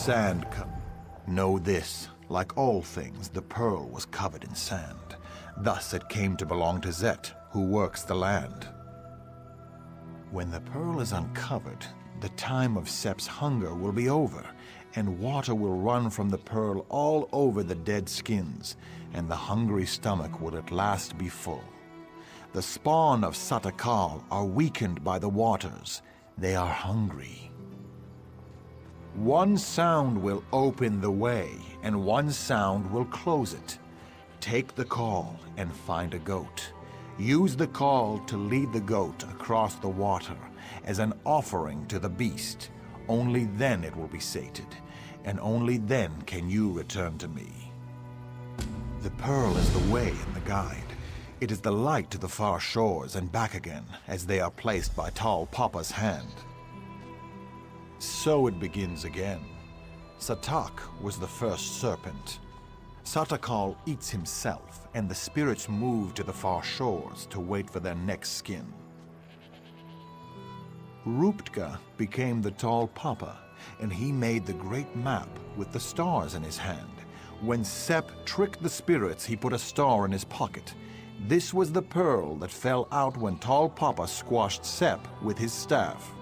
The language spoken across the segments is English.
sand Know this, like all things, the pearl was covered in sand. Thus it came to belong to Zet, who works the land. When the pearl is uncovered, the time of Sep's hunger will be over, and water will run from the pearl all over the dead skins, and the hungry stomach will at last be full. The spawn of Satakal are weakened by the waters. They are hungry. One sound will open the way, and one sound will close it. Take the call and find a goat. Use the call to lead the goat across the water as an offering to the beast. Only then it will be sated, and only then can you return to me. The pearl is the way and the guide. It is the light to the far shores and back again, as they are placed by Tall Papa's hand. So it begins again. Satak was the first serpent. Satakal eats himself, and the spirits move to the far shores to wait for their next skin. Ruptka became the Tall Papa, and he made the great map with the stars in his hand. When Sep tricked the spirits, he put a star in his pocket. This was the pearl that fell out when Tall Papa squashed Sep with his staff.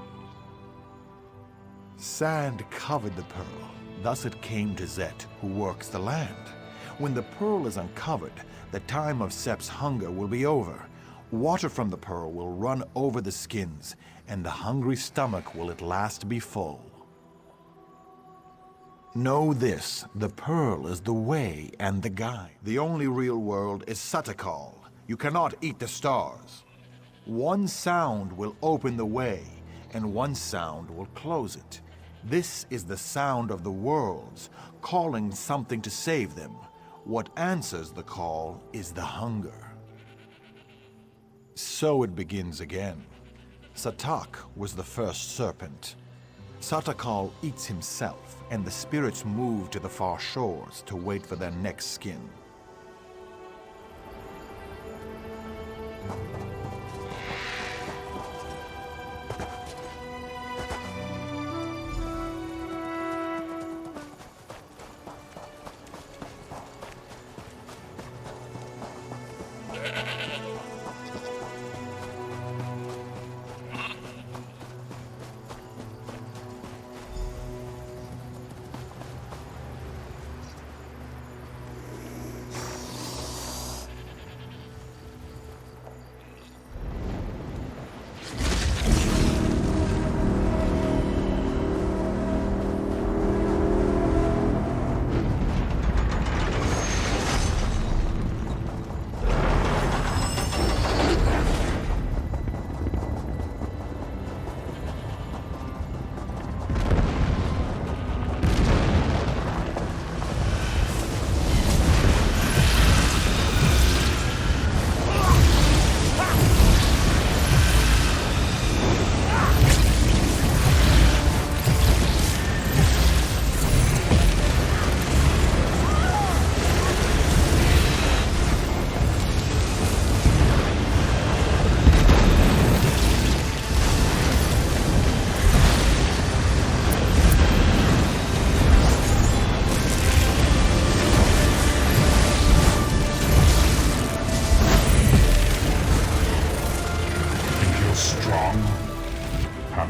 Sand covered the pearl. Thus it came to Zet, who works the land. When the pearl is uncovered, the time of Sep's hunger will be over. Water from the pearl will run over the skins, and the hungry stomach will at last be full. Know this, the pearl is the way and the guide. The only real world is Satakal. You cannot eat the stars. One sound will open the way, and one sound will close it. This is the sound of the worlds, calling something to save them. What answers the call is the hunger. So it begins again. Satak was the first serpent. Satakal eats himself, and the spirits move to the far shores to wait for their next skin.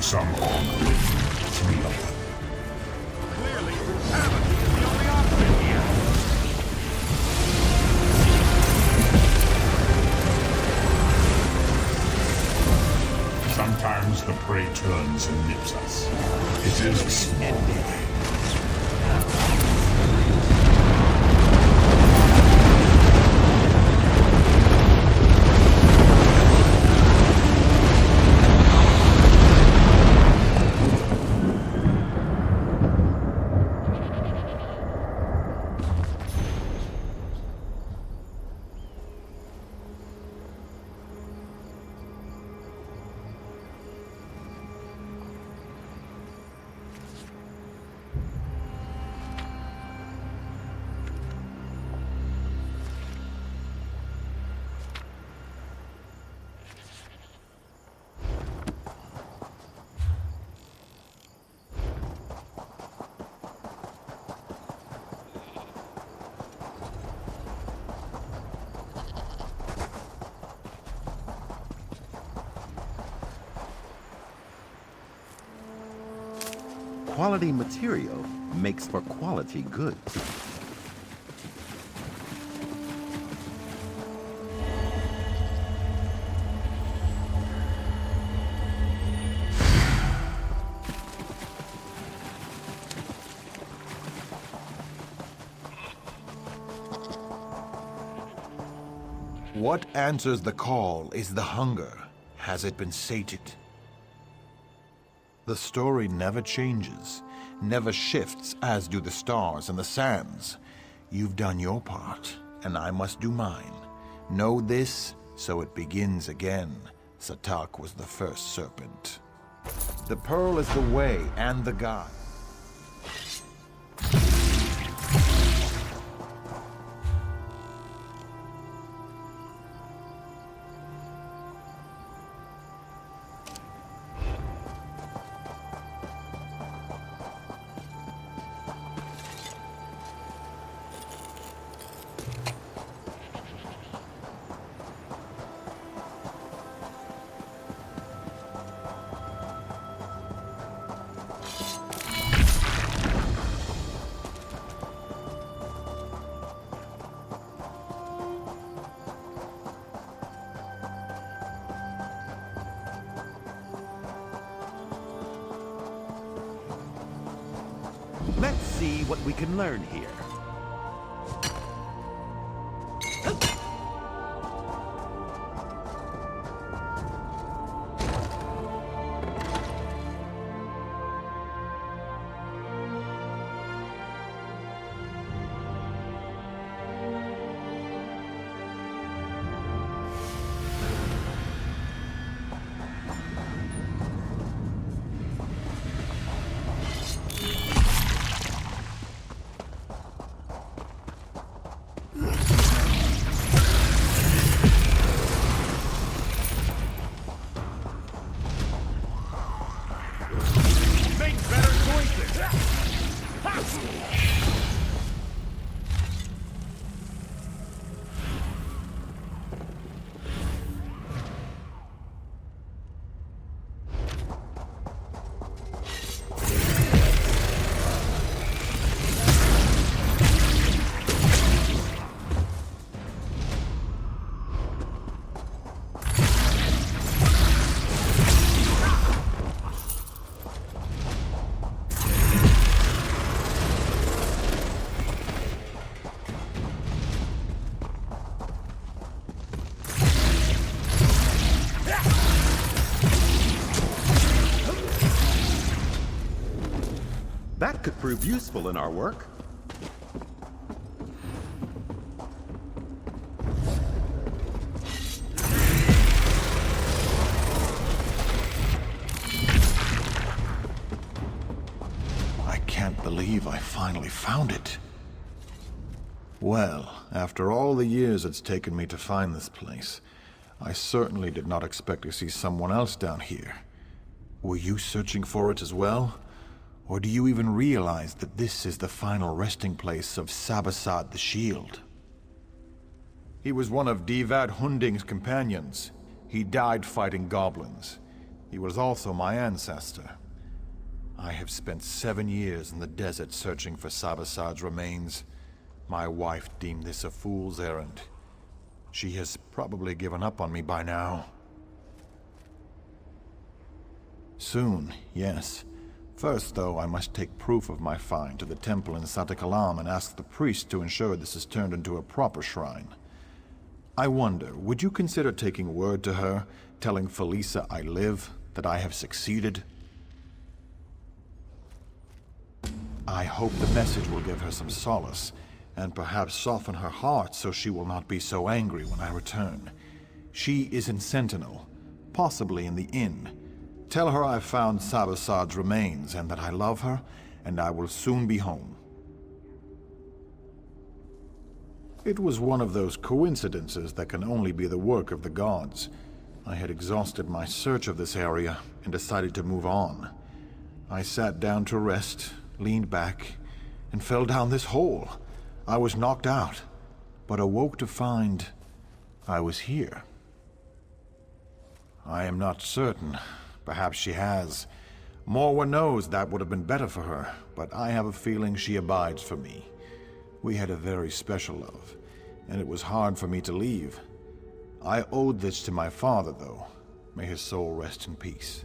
Some honor in 3 of them. Clearly, Alik'r is the only option here. Sometimes the prey turns and nips us. It is a small way. quality material makes for quality goods. What answers the call is the hunger. Has it been sated? The story never changes, never shifts as do the stars and the sands. You've done your part, and I must do mine. Know this, so it begins again. Satak was the first serpent. The pearl is the way and the guide. Let's see what we can learn here. Make better choices! That could prove useful in our work. I can't believe I finally found it. Well, after all the years it's taken me to find this place, I certainly did not expect to see someone else down here. Were you searching for it as well? Or do you even realize that this is the final resting place of Sabasad the Shield? He was one of Divad Hunding's companions. He died fighting goblins. He was also my ancestor. I have spent 7 years in the desert searching for Sabasad's remains. My wife deemed this a fool's errand. She has probably given up on me by now. Soon, yes. First, though, I must take proof of my find to the temple in Satakalam and ask the priest to ensure this is turned into a proper shrine. I wonder, would you consider taking word to her, telling Felisa I live, that I have succeeded? I hope the message will give her some solace, and perhaps soften her heart so she will not be so angry when I return. She is in Sentinel, possibly in the inn. Tell her I've found Sabasad's remains and that I love her, and I will soon be home. It was one of those coincidences that can only be the work of the gods. I had exhausted my search of this area and decided to move on. I sat down to rest, leaned back, and fell down this hole. I was knocked out, but awoke to find I was here. I am not certain. Perhaps she has. Morwa knows that would have been better for her, but I have a feeling she abides for me. We had a very special love, and it was hard for me to leave. I owed this to my father, though. May his soul rest in peace.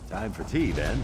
Time for tea, then.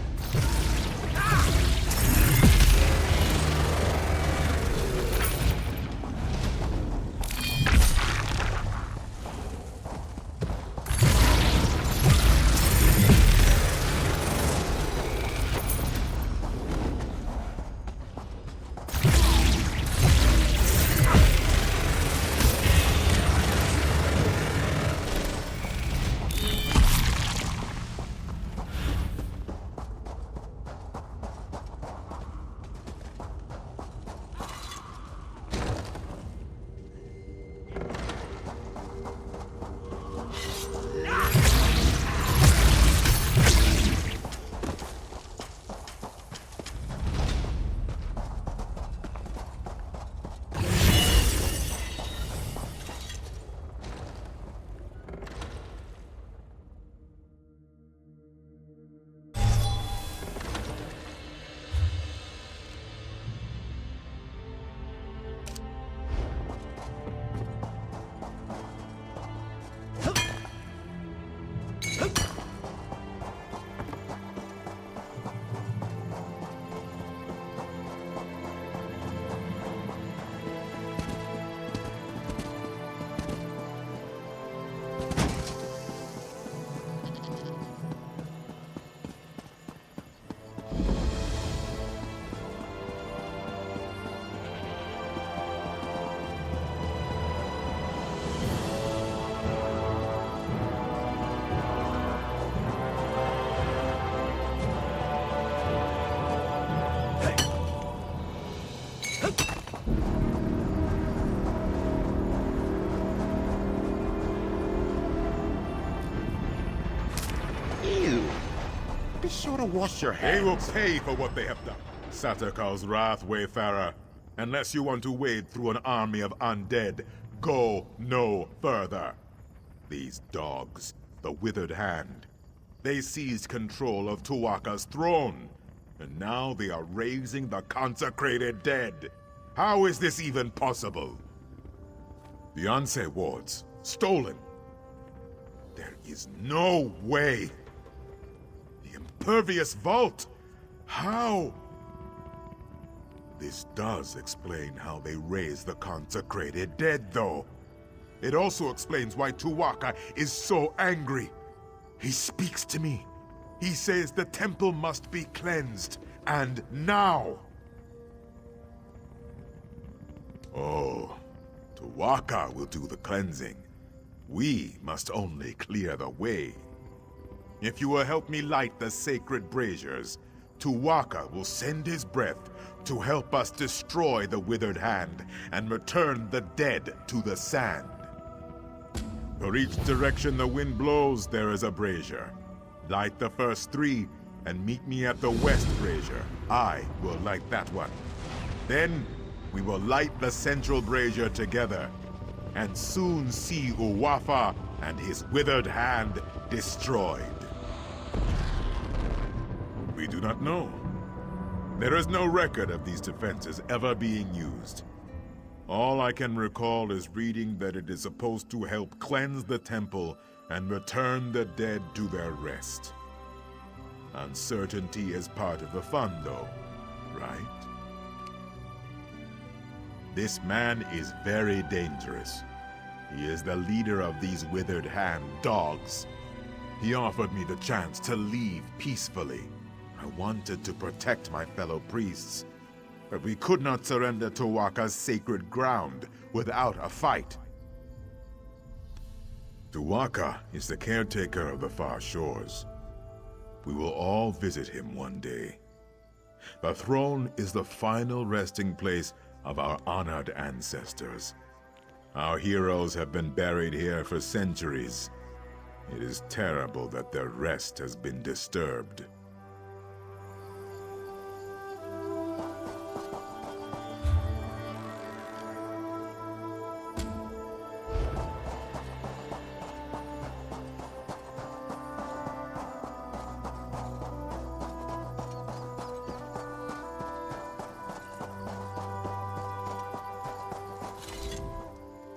Be sure to wash your hands. They will pay for what they have done. Satyrkal's wrath, Wayfarer. Unless you want to wade through an army of undead, go no further. These dogs, the withered hand, They seized control of Tuwaka's throne, and now they are raising the consecrated dead. How is this even possible? The Anseh wards, stolen. There is no way. The impervious vault. How? This does explain how they raise the consecrated dead, though. It also explains why Tuwaka is so angry. He speaks to me. He says the temple must be cleansed, and now. Oh, Tuwaka will do the cleansing. We must only clear the way. If you will help me light the sacred braziers, Tuwaka will send his breath to help us destroy the withered hand and return the dead to the sand. For each direction the wind blows, there is a brazier. Light the first 3 and meet me at the west brazier. I will light that one. Then we will light the central brazier together, and soon see Uwafa and his withered hand destroyed. We do not know. There is no record of these defenses ever being used. All I can recall is reading that it is supposed to help cleanse the temple and return the dead to their rest. Uncertainty is part of the fun, though, right? This man is very dangerous. He is the leader of these withered hand dogs. He offered me the chance to leave peacefully. I wanted to protect my fellow priests, but we could not surrender Tuwaka's sacred ground without a fight. Tuwaka is the caretaker of the far shores. We will all visit him one day. The throne is the final resting place of our honored ancestors. Our heroes have been buried here for centuries. It is terrible that their rest has been disturbed.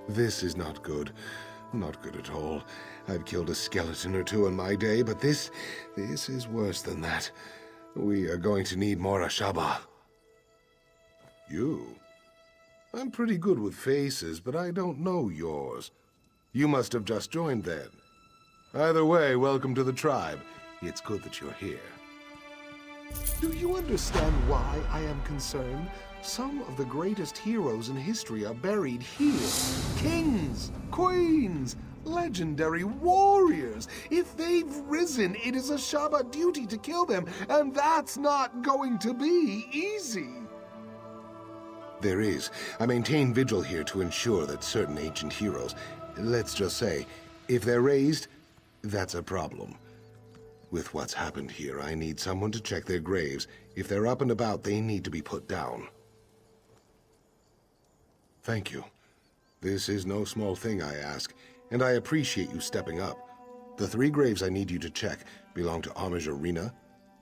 This is not good. Not good at all. I've killed a skeleton or 2 in my day, but this is worse than that. We are going to need more Ashaba. You? I'm pretty good with faces, but I don't know yours. You must have just joined then. Either way, welcome to the tribe. It's good that you're here. Do you understand why I am concerned? Some of the greatest heroes in history are buried here. Kings, queens, legendary warriors. If they've risen, it is Ashaba duty to kill them, and that's not going to be easy. There is. I maintain vigil here to ensure that certain ancient heroes, let's just say, if they're raised, that's a problem. With what's happened here, I need someone to check their graves. If they're up and about, they need to be put down. Thank you. This is no small thing, I ask, and I appreciate you stepping up. The 3 graves I need you to check belong to Homage Arena,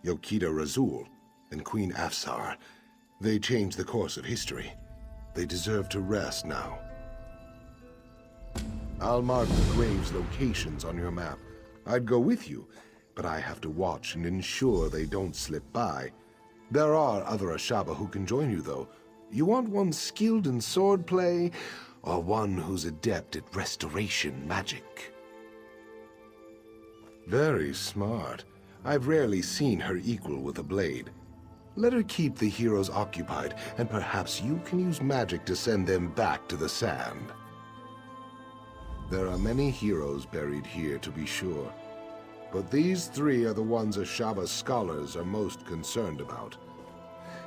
Yokida Razul, and Queen Afsar. They changed the course of history. They deserve to rest now. I'll mark the graves' locations on your map. I'd go with you, but I have to watch and ensure they don't slip by. There are other Ashaba who can join you, though. You want one skilled in swordplay, or one who's adept at restoration magic? Very smart. I've rarely seen her equal with a blade. Let her keep the heroes occupied, and perhaps you can use magic to send them back to the sand. There are many heroes buried here, to be sure. But these 3 are the ones Ashaba's scholars are most concerned about.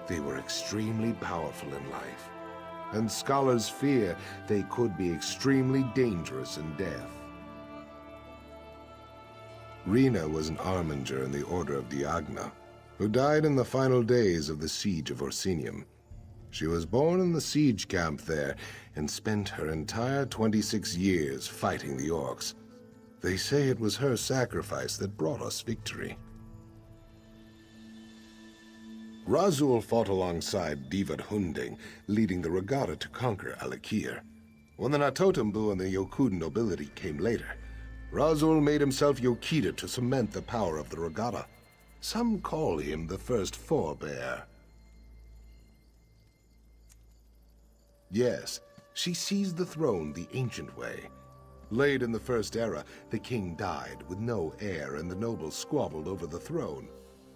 They were extremely powerful in life, and scholars fear they could be extremely dangerous in death. Rena was an arminger in the Order of Diagna, who died in the final days of the siege of Orsinium. She was born in the siege camp there and spent her entire 26 years fighting the orcs. They say it was her sacrifice that brought us victory. Razul fought alongside Divad Hunding, leading the regatta to conquer Alik'r. When the Natotambu and the Yokud nobility came later, Razul made himself Yokita to cement the power of the regatta. Some call him the first forebear. Yes, she seized the throne the ancient way. Late in the First Era, the king died with no heir and the nobles squabbled over the throne.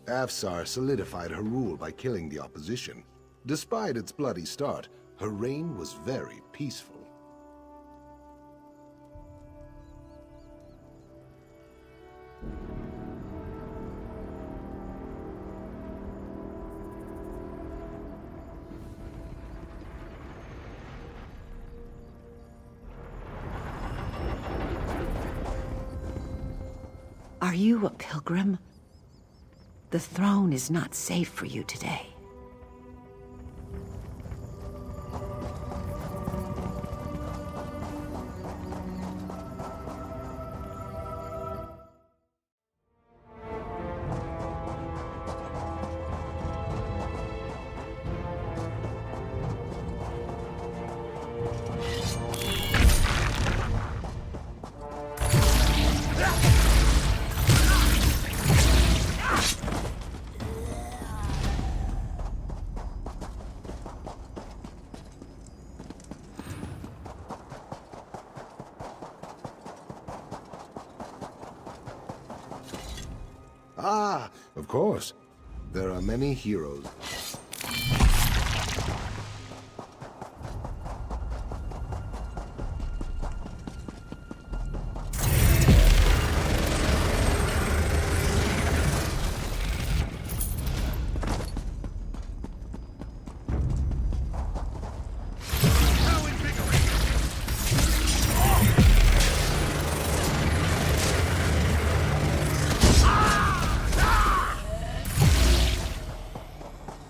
Afsar solidified her rule by killing the opposition. Despite its bloody start, her reign was very peaceful. Are you a pilgrim? The throne is not safe for you today. Ah, of course. There are many heroes.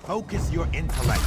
Focus your intellect.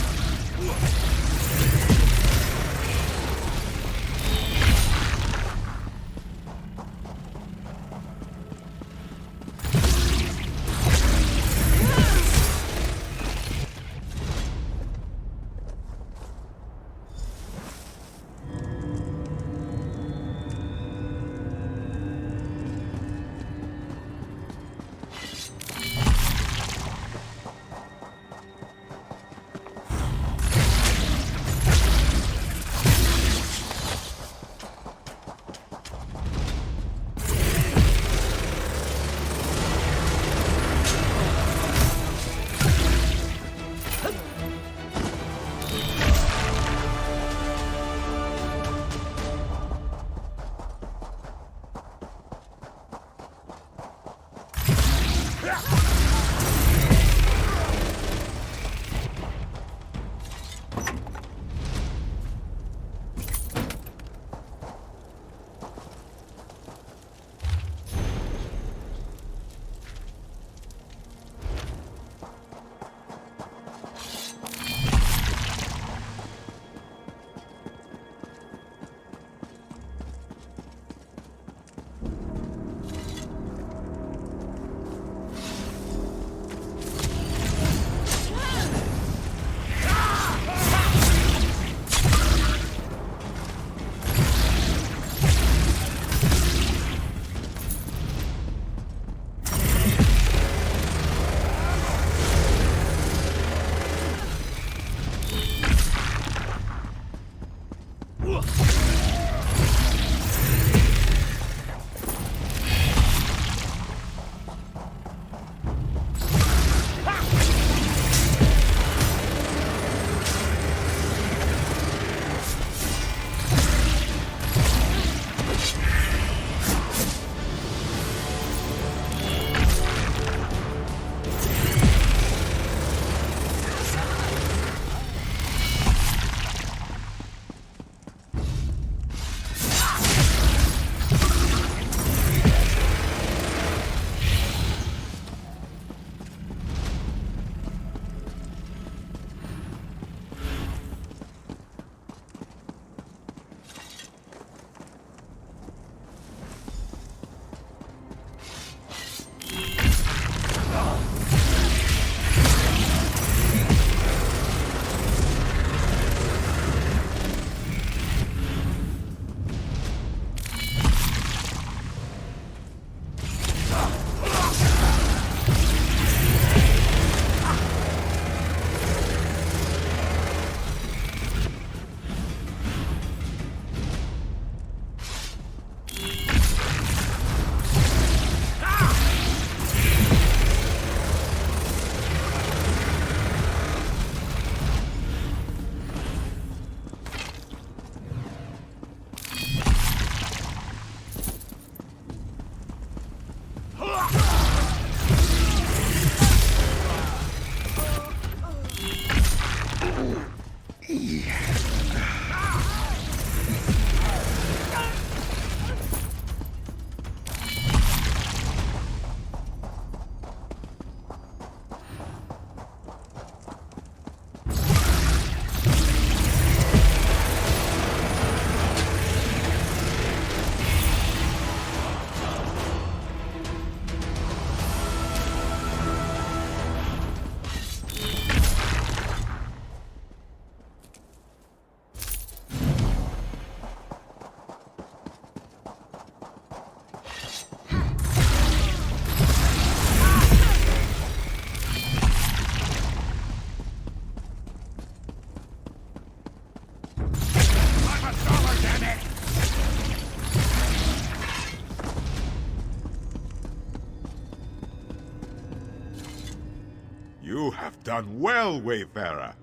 Done well, Wayfarer.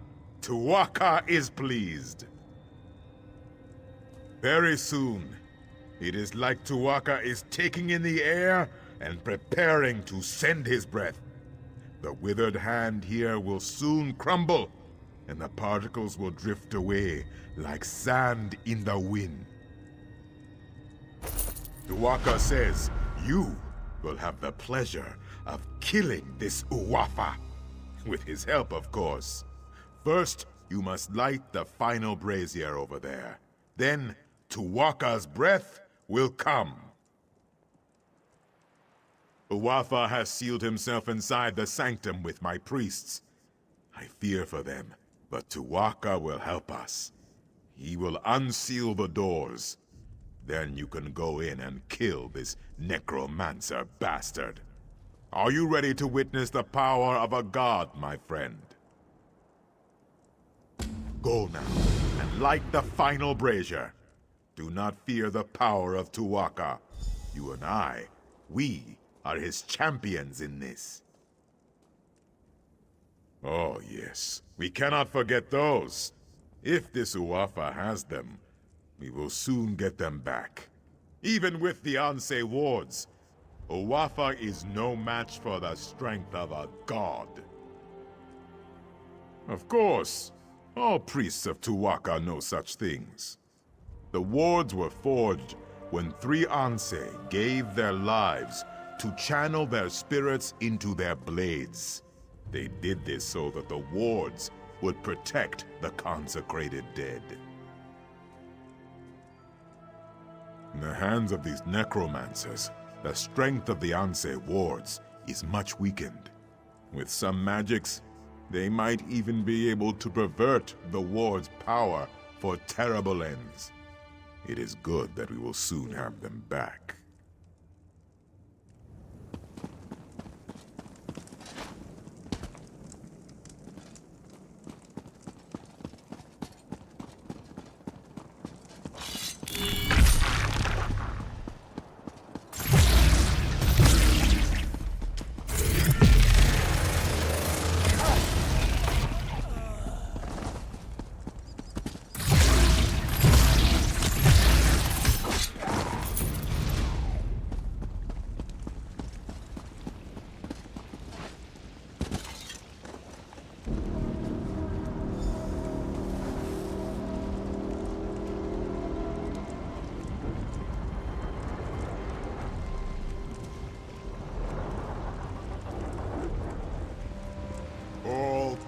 Tuwaka is pleased. Very soon, it is like Tuwaka is taking in the air and preparing to send his breath. The withered hand here will soon crumble, and the particles will drift away like sand in the wind. Tuwaka says you will have the pleasure of killing this Uwafa. With his help, of course. First, you must light the final brazier over there. Then, Tuwaka's breath will come. Uwafa has sealed himself inside the sanctum with my priests. I fear for them, but Tuwaka will help us. He will unseal the doors. Then you can go in and kill this necromancer bastard. Are you ready to witness the power of a god, my friend? Go now, and light the final brazier. Do not fear the power of Tuwaka. You and I, we are his champions in this. Oh yes, we cannot forget those. If this Uwafa has them, we will soon get them back. Even with the Anse wards, Uwafa is no match for the strength of a god. Of course, all priests of Tuwaka know such things. The wards were forged when 3 Anse gave their lives to channel their spirits into their blades. They did this so that the wards would protect the consecrated dead. In the hands of these necromancers, the strength of the Anse wards is much weakened. With some magics, they might even be able to pervert the ward's power for terrible ends. It is good that we will soon have them back.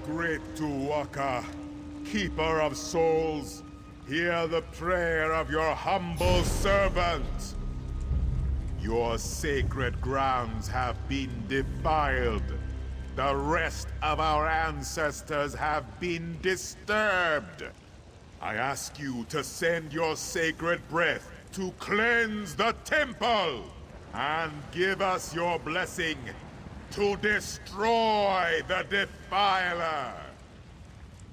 Great Tuwaka, keeper of souls, hear the prayer of your humble servant. Your sacred grounds have been defiled. The rest of our ancestors have been disturbed. I ask you to send your sacred breath to cleanse the temple and give us your blessing to destroy the Defiler.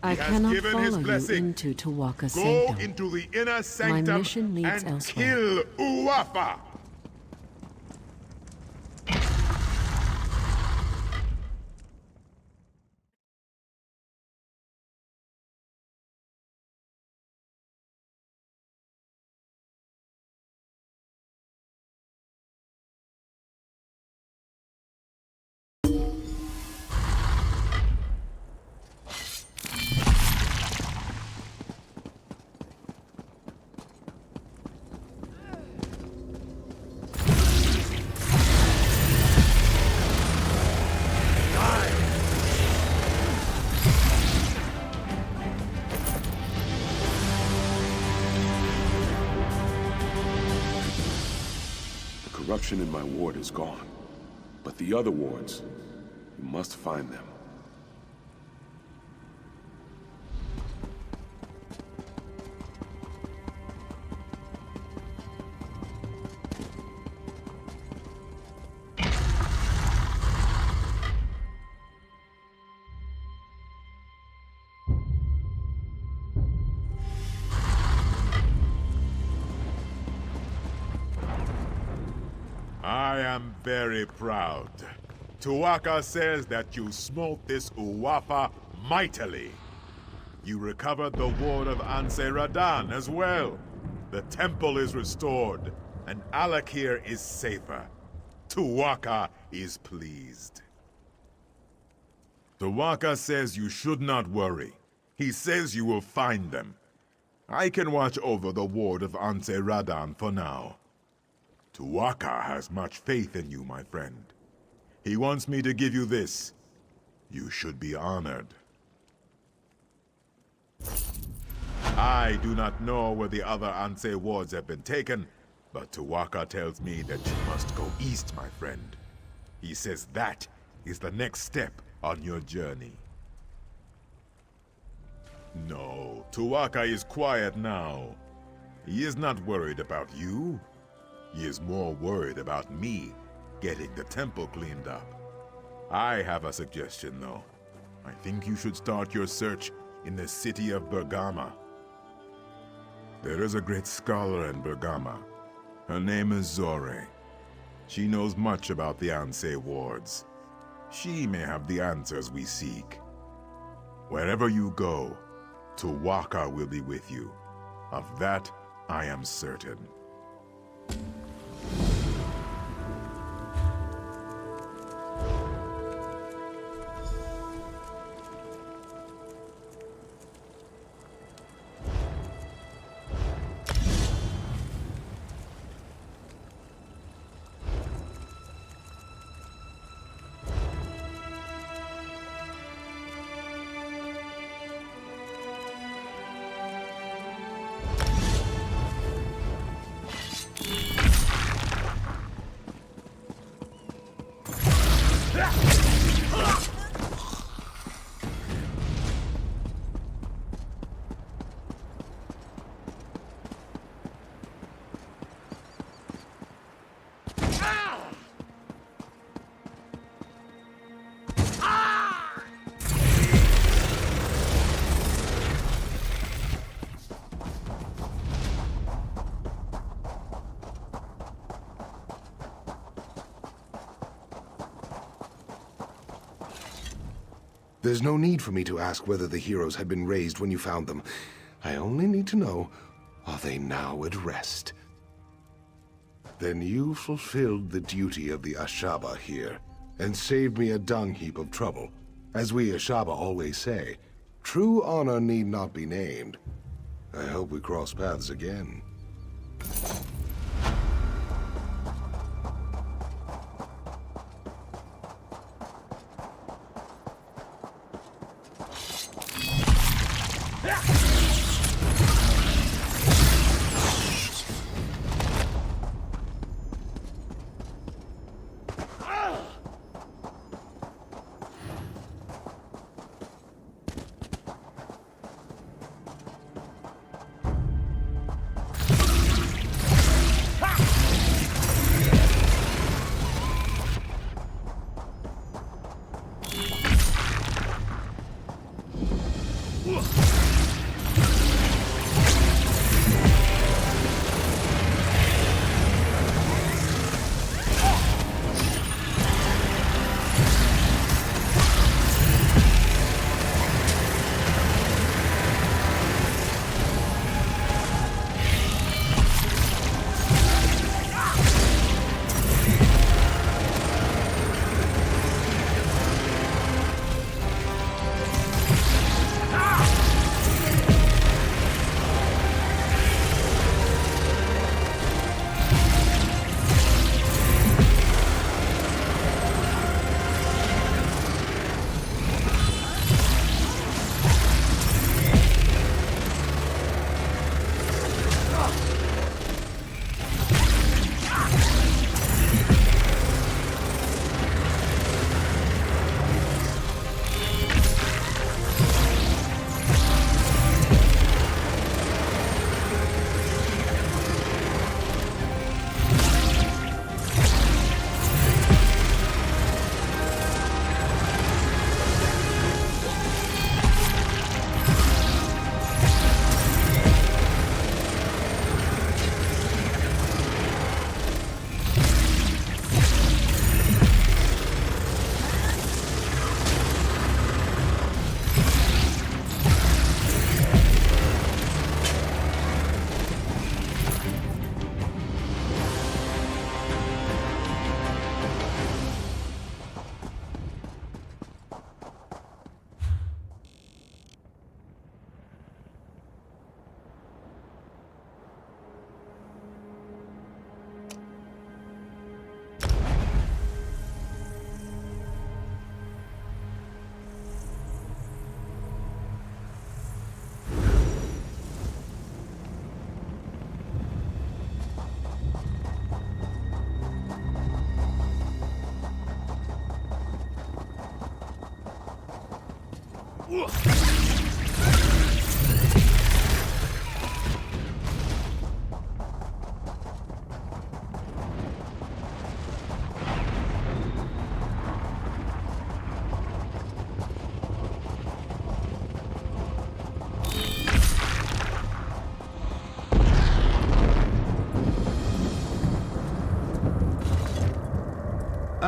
I cannot follow you into Tuwaka's sanctum. Go into the inner sanctum My mission leads and elsewhere. kill Uwafa. Corruption in my ward is gone. But the other wards, you must find them. I am very proud. Tuaka says that you smote this Uwapa mightily. You recovered the ward of Anse Radan as well. The temple is restored, and Alik'r is safer. Tuaka is pleased. Tuaka says you should not worry. He says you will find them. I can watch over the ward of Anse Radan for now. Tuaka has much faith in you, my friend. He wants me to give you this. You should be honored. I do not know where the other Anse wards have been taken, but Tuaka tells me that you must go east, my friend. He says that is the next step on your journey. No, Tuaka is quiet now. He is not worried about you. He is more worried about me getting the temple cleaned up. I have a suggestion, though. I think you should start your search in the city of Bergama. There is a great scholar in Bergama. Her name is Zore. She knows much about the Anse wards. She may have the answers we seek. Wherever you go, Tuaka will be with you. Of that, I am certain. There's no need for me to ask whether the heroes had been raised when you found them. I only need to know, are they now at rest? Then you fulfilled the duty of the Ashaba here, and saved me a dung heap of trouble. As we Ashaba always say, true honor need not be named. I hope we cross paths again.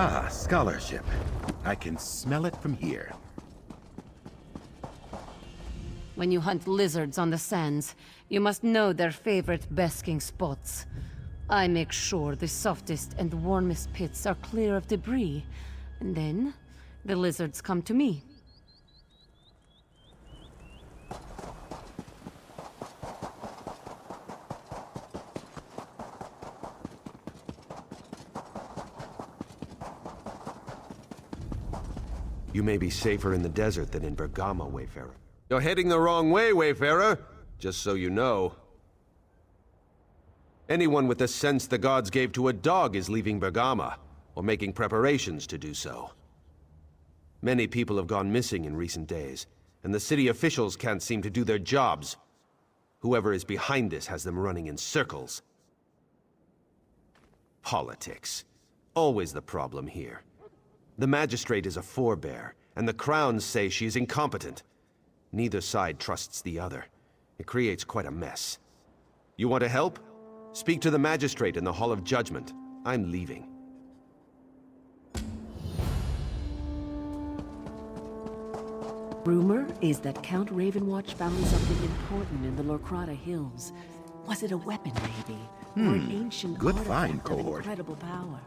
Ah, scholarship. I can smell it from here. When you hunt lizards on the sands, you must know their favorite basking spots. I make sure the softest and warmest pits are clear of debris, and then the lizards come to me. You may be safer in the desert than in Bergamo, Wayfarer. You're heading the wrong way, Wayfarer, just so you know. Anyone with the sense the gods gave to a dog is leaving Bergamo, or making preparations to do so. Many people have gone missing in recent days, and the city officials can't seem to do their jobs. Whoever is behind this has them running in circles. Politics. Always the problem here. The magistrate is a forebear, and the crowns say she is incompetent. Neither side trusts the other. It creates quite a mess. You want to help? Speak to the magistrate in the Hall of Judgment. I'm leaving. Rumor is that Count Ravenwatch found something important in the Lorkrata Hills. Was it a weapon, maybe? Or an ancient Good artifact find, of cohort. incredible power?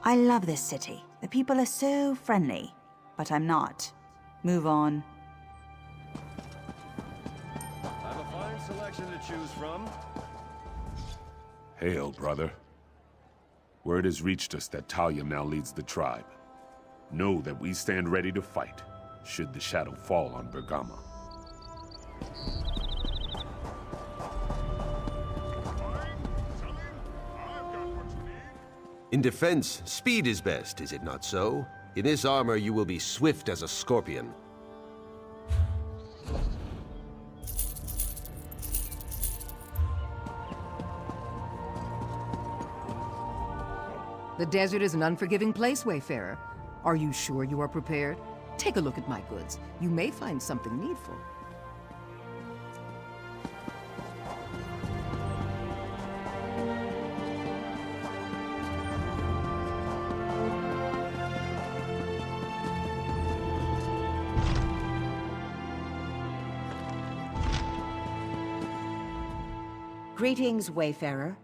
I love this city. The people are so friendly, but I'm not. Move on. I have a fine selection to choose from. Hail, brother. Word has reached us that Talia now leads the tribe. Know that we stand ready to fight, should the shadow fall on Bergamo. In defense, speed is best, is it not so? In this armor, you will be swift as a scorpion. The desert is an unforgiving place, Wayfarer. Are you sure you are prepared? Take a look at my goods. You may find something needful. Greetings, Wayfarer.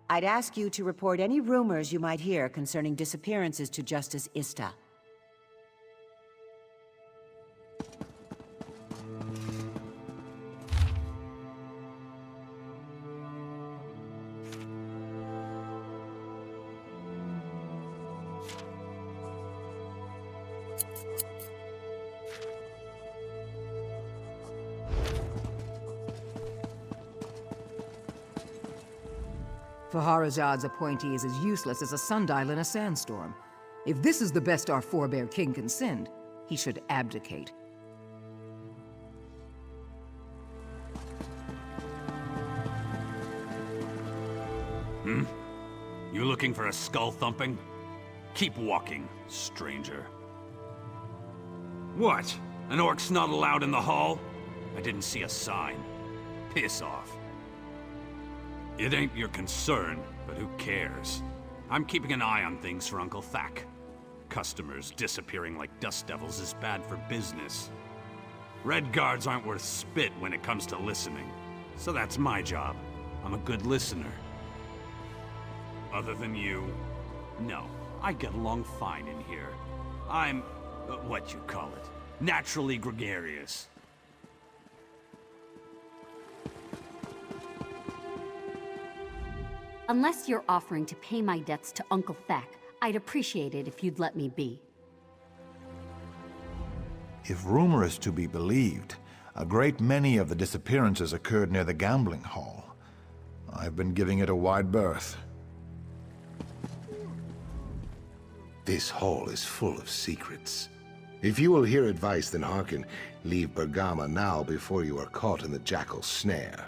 I'd ask you to report any rumors you might hear concerning disappearances to Justice Ista. Faharazad's appointee is as useless as a sundial in a sandstorm. If this is the best our forebear king can send, he should abdicate. You looking for a skull thumping? Keep walking, stranger. What? An orc's not allowed in the hall? I didn't see a sign. Piss off. It ain't your concern, but who cares? I'm keeping an eye on things for Uncle Thack. Customers disappearing like dust devils is bad for business. Red guards aren't worth spit when it comes to listening. So that's my job. I'm a good listener. Other than you, no. I get along fine in here. I'm, what you call it, naturally gregarious. Unless you're offering to pay my debts to Uncle Thack, I'd appreciate it if you'd let me be. If rumor is to be believed, a great many of the disappearances occurred near the gambling hall. I've been giving it a wide berth. This hall is full of secrets. If you will hear advice, then hearken. Leave Bergama now before you are caught in the Jackal's snare.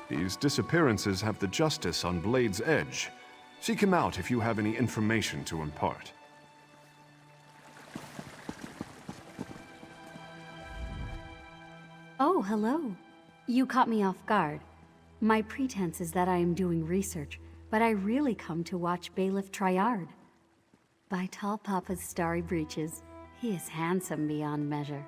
These disappearances have the Justice on Blade's edge. Seek him out if you have any information to impart. Oh, hello. You caught me off guard. My pretense is that I am doing research, but I really come to watch Bailiff Triard. By Tall Papa's starry breeches, he is handsome beyond measure.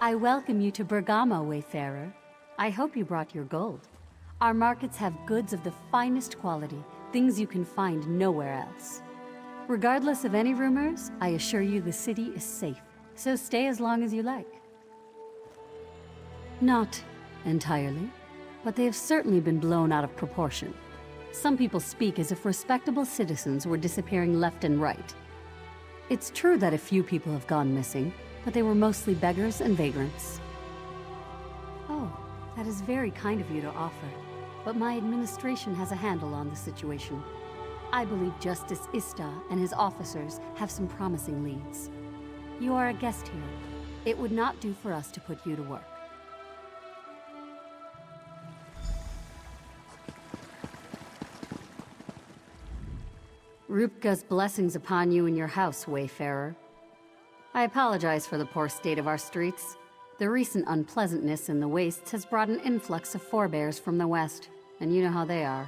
I welcome you to Bergamo, Wayfarer. I hope you brought your gold. Our markets have goods of the finest quality, things you can find nowhere else. Regardless of any rumors, I assure you the city is safe, so stay as long as you like. Not entirely, but they have certainly been blown out of proportion. Some people speak as if respectable citizens were disappearing left and right. It's true that a few people have gone missing, but they were mostly beggars and vagrants. Oh, that is very kind of you to offer, but my administration has a handle on the situation. I believe Justice Ista and his officers have some promising leads. You are a guest here. It would not do for us to put you to work. Rupka's blessings upon you and your house, Wayfarer. I apologize for the poor state of our streets. The recent unpleasantness in the wastes has brought an influx of forebears from the west, and you know how they are.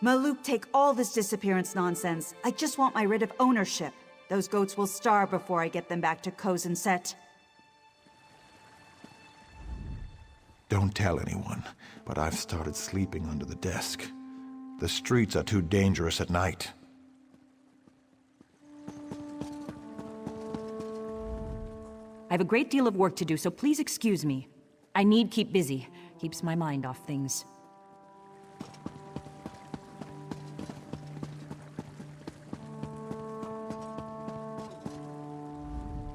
Maluk, take all this disappearance nonsense. I just want my writ of ownership. Those goats will starve before I get them back to Kozen Set. Don't tell anyone, but I've started sleeping under the desk. The streets are too dangerous at night. I have a great deal of work to do, so please excuse me. I need keep busy. Keeps my mind off things.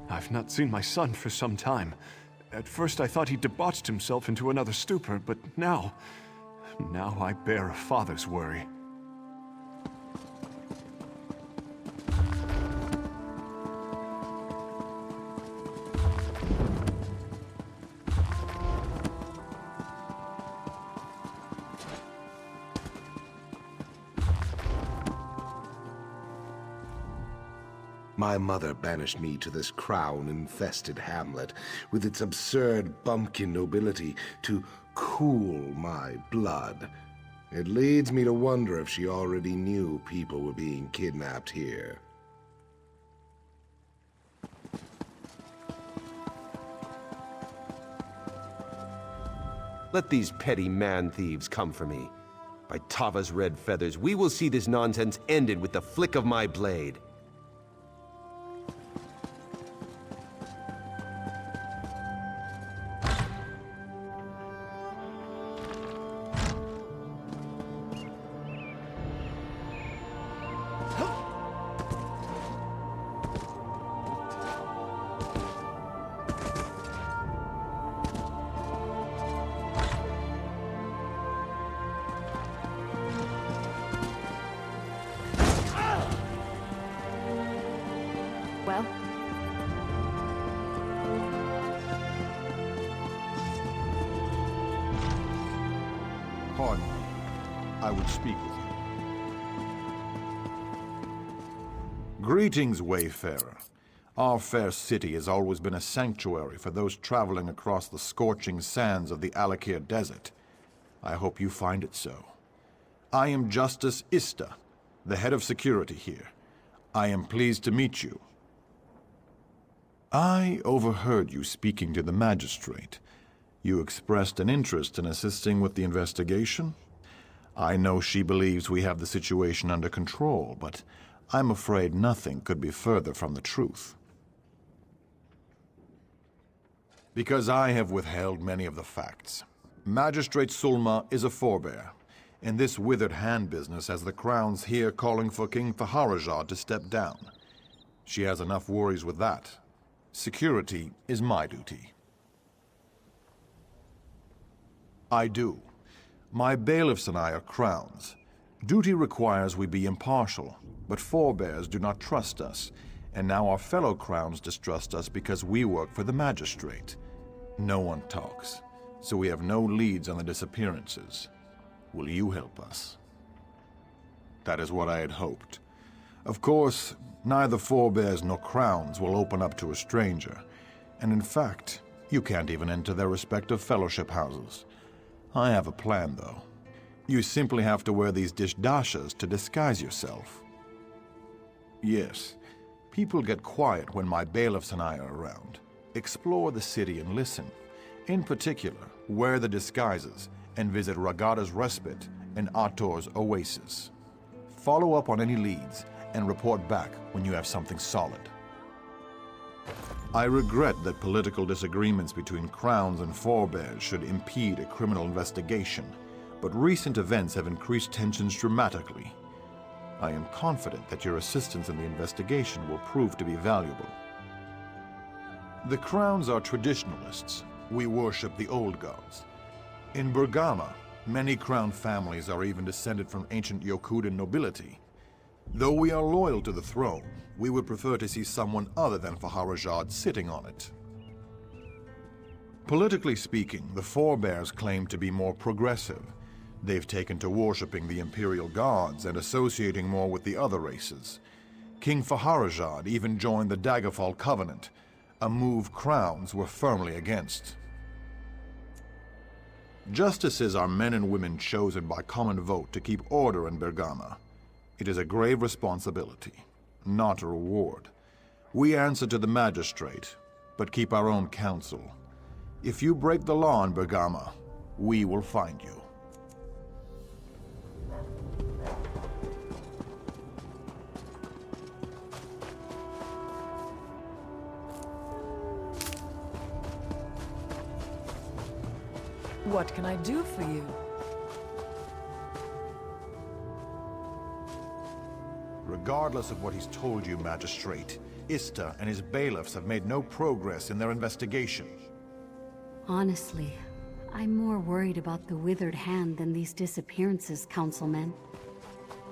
I've not seen my son for some time. At first I thought he debauched himself into another stupor, but now I bear a father's worry. My mother banished me to this crown-infested hamlet with its absurd bumpkin nobility to cool my blood. It leads me to wonder if she already knew people were being kidnapped here. Let these petty man-thieves come for me. By Tava's red feathers, we will see this nonsense ended with the flick of my blade. Well? Pardon me. I would speak with you. Greetings, Wayfarer. Our fair city has always been a sanctuary for those traveling across the scorching sands of the Alik'r desert. I hope you find it so. I am Justice Ista, the head of security here. I am pleased to meet you. I overheard you speaking to the magistrate. You expressed an interest in assisting with the investigation. I know she believes we have the situation under control, but I'm afraid nothing could be further from the truth. Because I have withheld many of the facts. Magistrate Sulma is a forebear. In this withered hand business has the Crown's here calling for King Faharajad to step down. She has enough worries with that. Security is my duty. I do. My bailiffs and I are Crowns. Duty requires we be impartial, but forebears do not trust us, and now our fellow Crowns distrust us because we work for the Magistrate. No one talks, so we have no leads on the disappearances. Will you help us? That is what I had hoped. Of course, neither forebears nor Crowns will open up to a stranger, and in fact, you can't even enter their respective fellowship houses. I have a plan, though. You simply have to wear these dishdashas to disguise yourself. Yes, people get quiet when my bailiffs and I are around. Explore the city and listen. In particular, wear the disguises and visit Ragada's Respite and Ator's Oasis. Follow up on any leads and report back when you have something solid. I regret that political disagreements between Crowns and forebears should impede a criminal investigation, but recent events have increased tensions dramatically. I am confident that your assistance in the investigation will prove to be valuable. The Crowns are traditionalists. We worship the old gods. In Bergama, many Crown families are even descended from ancient Yokudan nobility. Though we are loyal to the throne, we would prefer to see someone other than Faharajad sitting on it. Politically speaking, the forebears claim to be more progressive. They've taken to worshipping the imperial gods and associating more with the other races. King Faharajad even joined the Daggerfall Covenant, a move Crowns were firmly against. Justices are men and women chosen by common vote to keep order in Bergama. It is a grave responsibility, not a reward. We answer to the magistrate, but keep our own counsel. If you break the law in Bergama, we will find you. What can I do for you? Regardless of what he's told you, Magistrate, Ista and his bailiffs have made no progress in their investigation. Honestly, I'm more worried about the withered hand than these disappearances, Councilman.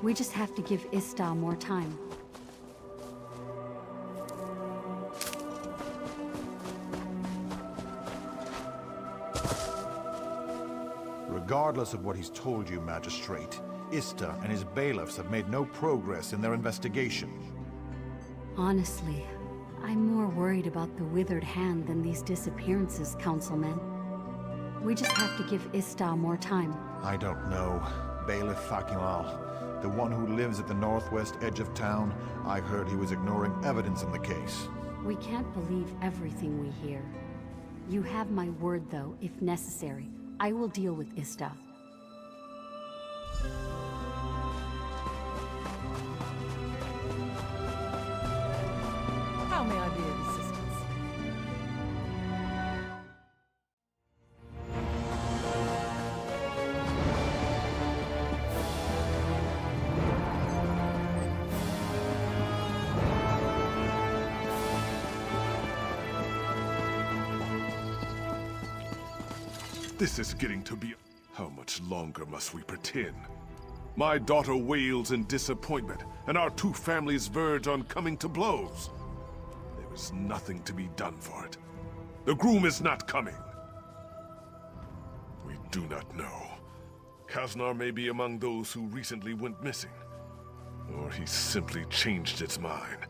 We just have to give Ista more time. Regardless of what he's told you, Magistrate, Ista and his bailiffs have made no progress in their investigation. Honestly, I'm more worried about the withered hand than these disappearances, Councilman. We just have to give Ista more time. I don't know. Bailiff Fakimal, the one who lives at the northwest edge of town, I heard he was ignoring evidence in the case. We can't believe everything we hear. You have my word, though, if necessary. I will deal with Ista. How may I be of assistance? This is getting to be... How much longer must we pretend? My daughter wails in disappointment, and our two families verge on coming to blows. There is nothing to be done for it. The groom is not coming. We do not know. Kaznar may be among those who recently went missing. Or he simply changed his mind.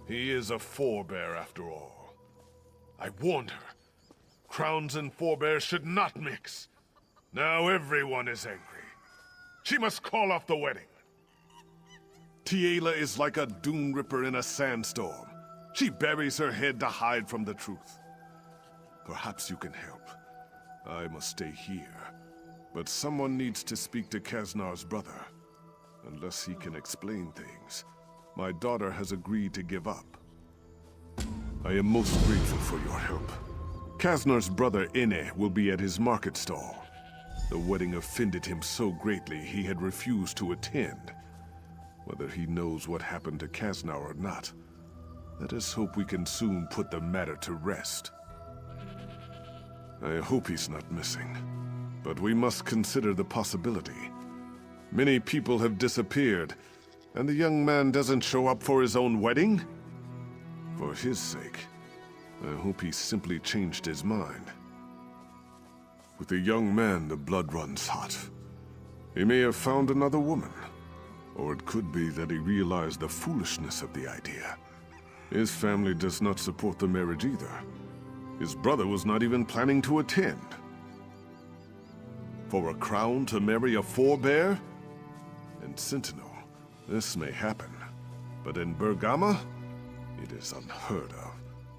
He is a forebear after all. I warned her. Crowns and forebears should not mix. Now everyone is angry. She must call off the wedding. Tiela is like a dune ripper in a sandstorm. She buries her head to hide from the truth. Perhaps you can help. I must stay here. But someone needs to speak to Kaznar's brother. Unless he can explain things, my daughter has agreed to give up. I am most grateful for your help. Kasnar's brother Ine will be at his market stall. The wedding offended him so greatly he had refused to attend. Whether he knows what happened to Kasnar or not, let us hope we can soon put the matter to rest. I hope he's not missing, but we must consider the possibility. Many people have disappeared, and the young man doesn't show up for his own wedding? For his sake, I hope he simply changed his mind. With the young man, the blood runs hot. He may have found another woman. Or it could be that he realized the foolishness of the idea. His family does not support the marriage either. His brother was not even planning to attend. For a crown to marry a forebear? In Sentinel, this may happen. But in Bergama, it is unheard of.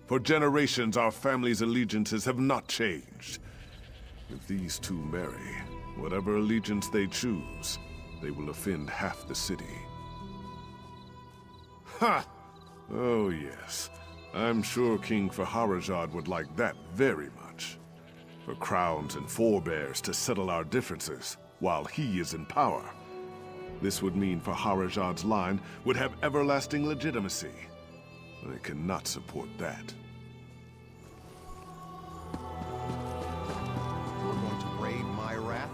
For generations, our family's allegiances have not changed. If these two marry, whatever allegiance they choose, they will offend half the city. Ha! Oh yes. I'm sure King Faharajad would like that very much. For crowns and forebears to settle our differences, while he is in power. This would mean Faharajad's line would have everlasting legitimacy. I cannot support that. You're going to brave my wrath?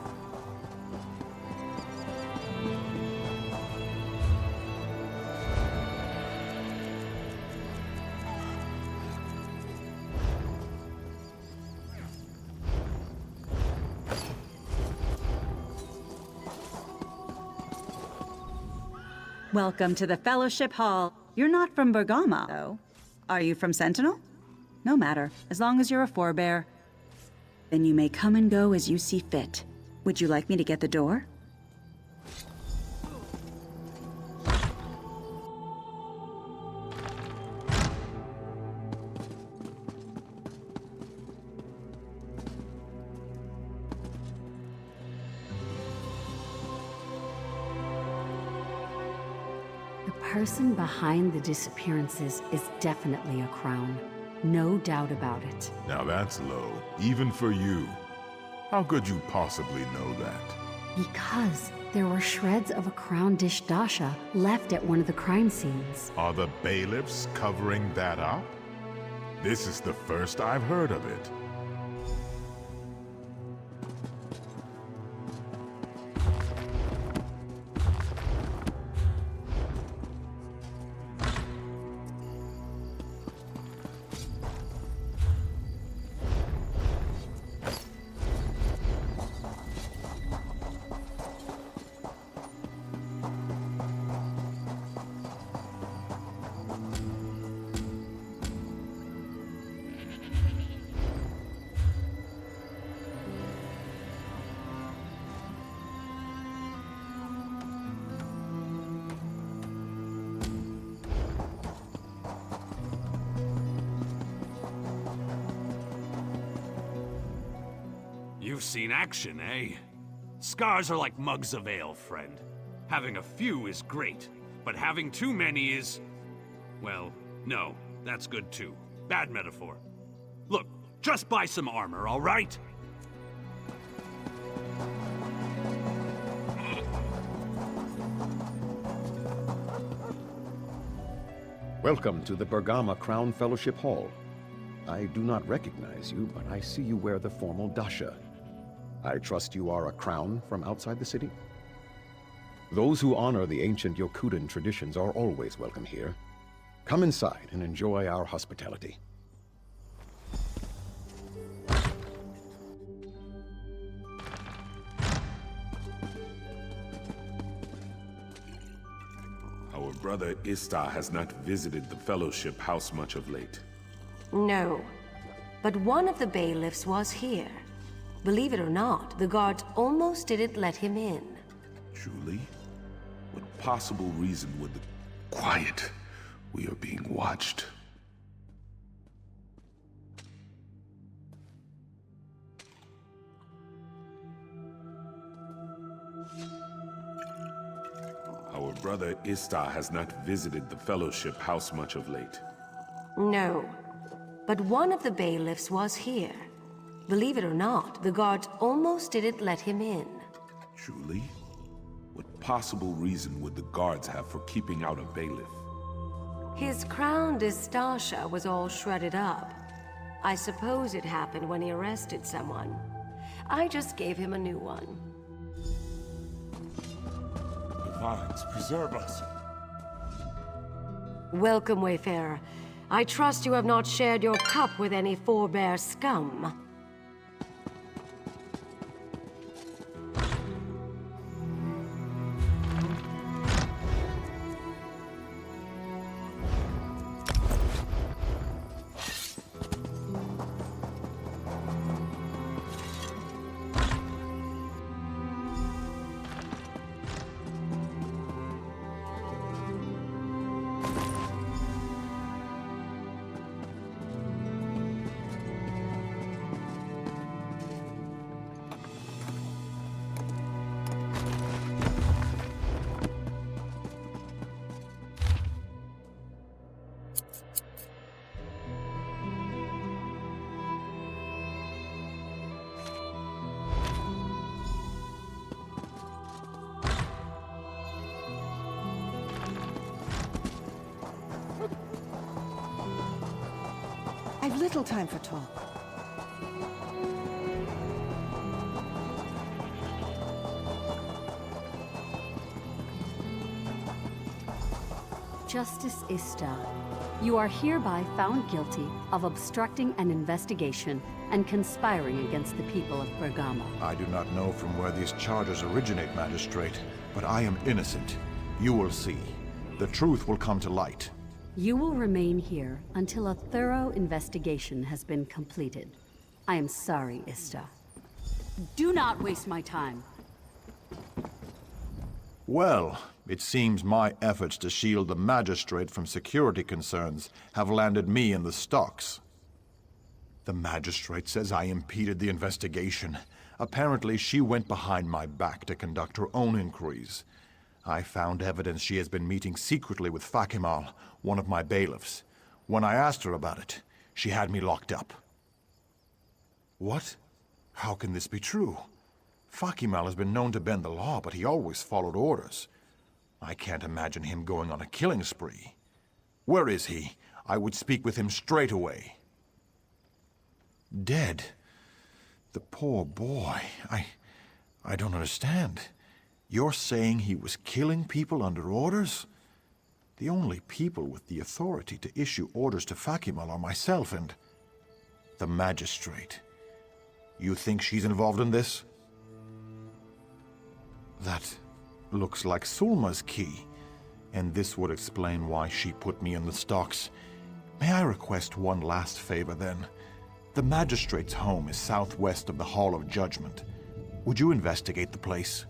Welcome to the Fellowship Hall. You're not from Bergama, though. Are you from Sentinel? No matter, as long as you're a forebear. Then you may come and go as you see fit. Would you like me to get the door? The person behind the disappearances is definitely a crown. No doubt about it. Now that's low, even for you. How could you possibly know that? Because there were shreds of a crown dish dasha left at one of the crime scenes. Are the bailiffs covering that up? This is the first I've heard of it. You've seen action, eh? Scars are like mugs of ale, friend. Having a few is great, but having too many is... well, no, that's good too. Bad metaphor. Look, just buy some armor, all right? Welcome to the Bergama Crown Fellowship Hall. I do not recognize you, but I see you wear the formal dasha. I trust you are a crown from outside the city? Those who honor the ancient Yokudan traditions are always welcome here. Come inside and enjoy our hospitality. Our brother Ista has not visited the Fellowship House much of late. No, but one of the bailiffs was here. Believe it or not, the guards almost didn't let him in. Truly? What possible reason would the... Quiet! We are being watched. Our brother Ista has not visited the Fellowship House much of late. No, But one of the bailiffs was here. Believe it or not, the guards almost didn't let him in. Truly? What possible reason would the guards have for keeping out a bailiff? His crown Distasha was all shredded up. I suppose it happened when he arrested someone. I just gave him a new one. Divines, preserve us. Welcome, Wayfarer. I trust you have not shared your cup with any forebear scum. I've little time for talk. Justice Ista, you are hereby found guilty of obstructing an investigation and conspiring against the people of Bergamo. I do not know from where these charges originate, Magistrate, but I am innocent. You will see. The truth will come to light. You will remain here until a thorough investigation has been completed. I am sorry, Ista. Do not waste my time. Well, it seems my efforts to shield the Magistrate from security concerns have landed me in the stocks. The Magistrate says I impeded the investigation. Apparently, she went behind my back to conduct her own inquiries. I found evidence she has been meeting secretly with Fakimal, one of my bailiffs. When I asked her about it, she had me locked up. What? How can this be true? Fakimal has been known to bend the law, but he always followed orders. I can't imagine him going on a killing spree. Where is he? I would speak with him straight away. Dead? The poor boy. I don't understand. You're saying he was killing people under orders? The only people with the authority to issue orders to Fakimal are myself and the Magistrate. You think she's involved in this? That looks like Sulma's key, and this would explain why she put me in the stocks. May I request one last favor, then? The Magistrate's home is southwest of the Hall of Judgment. Would you investigate the place?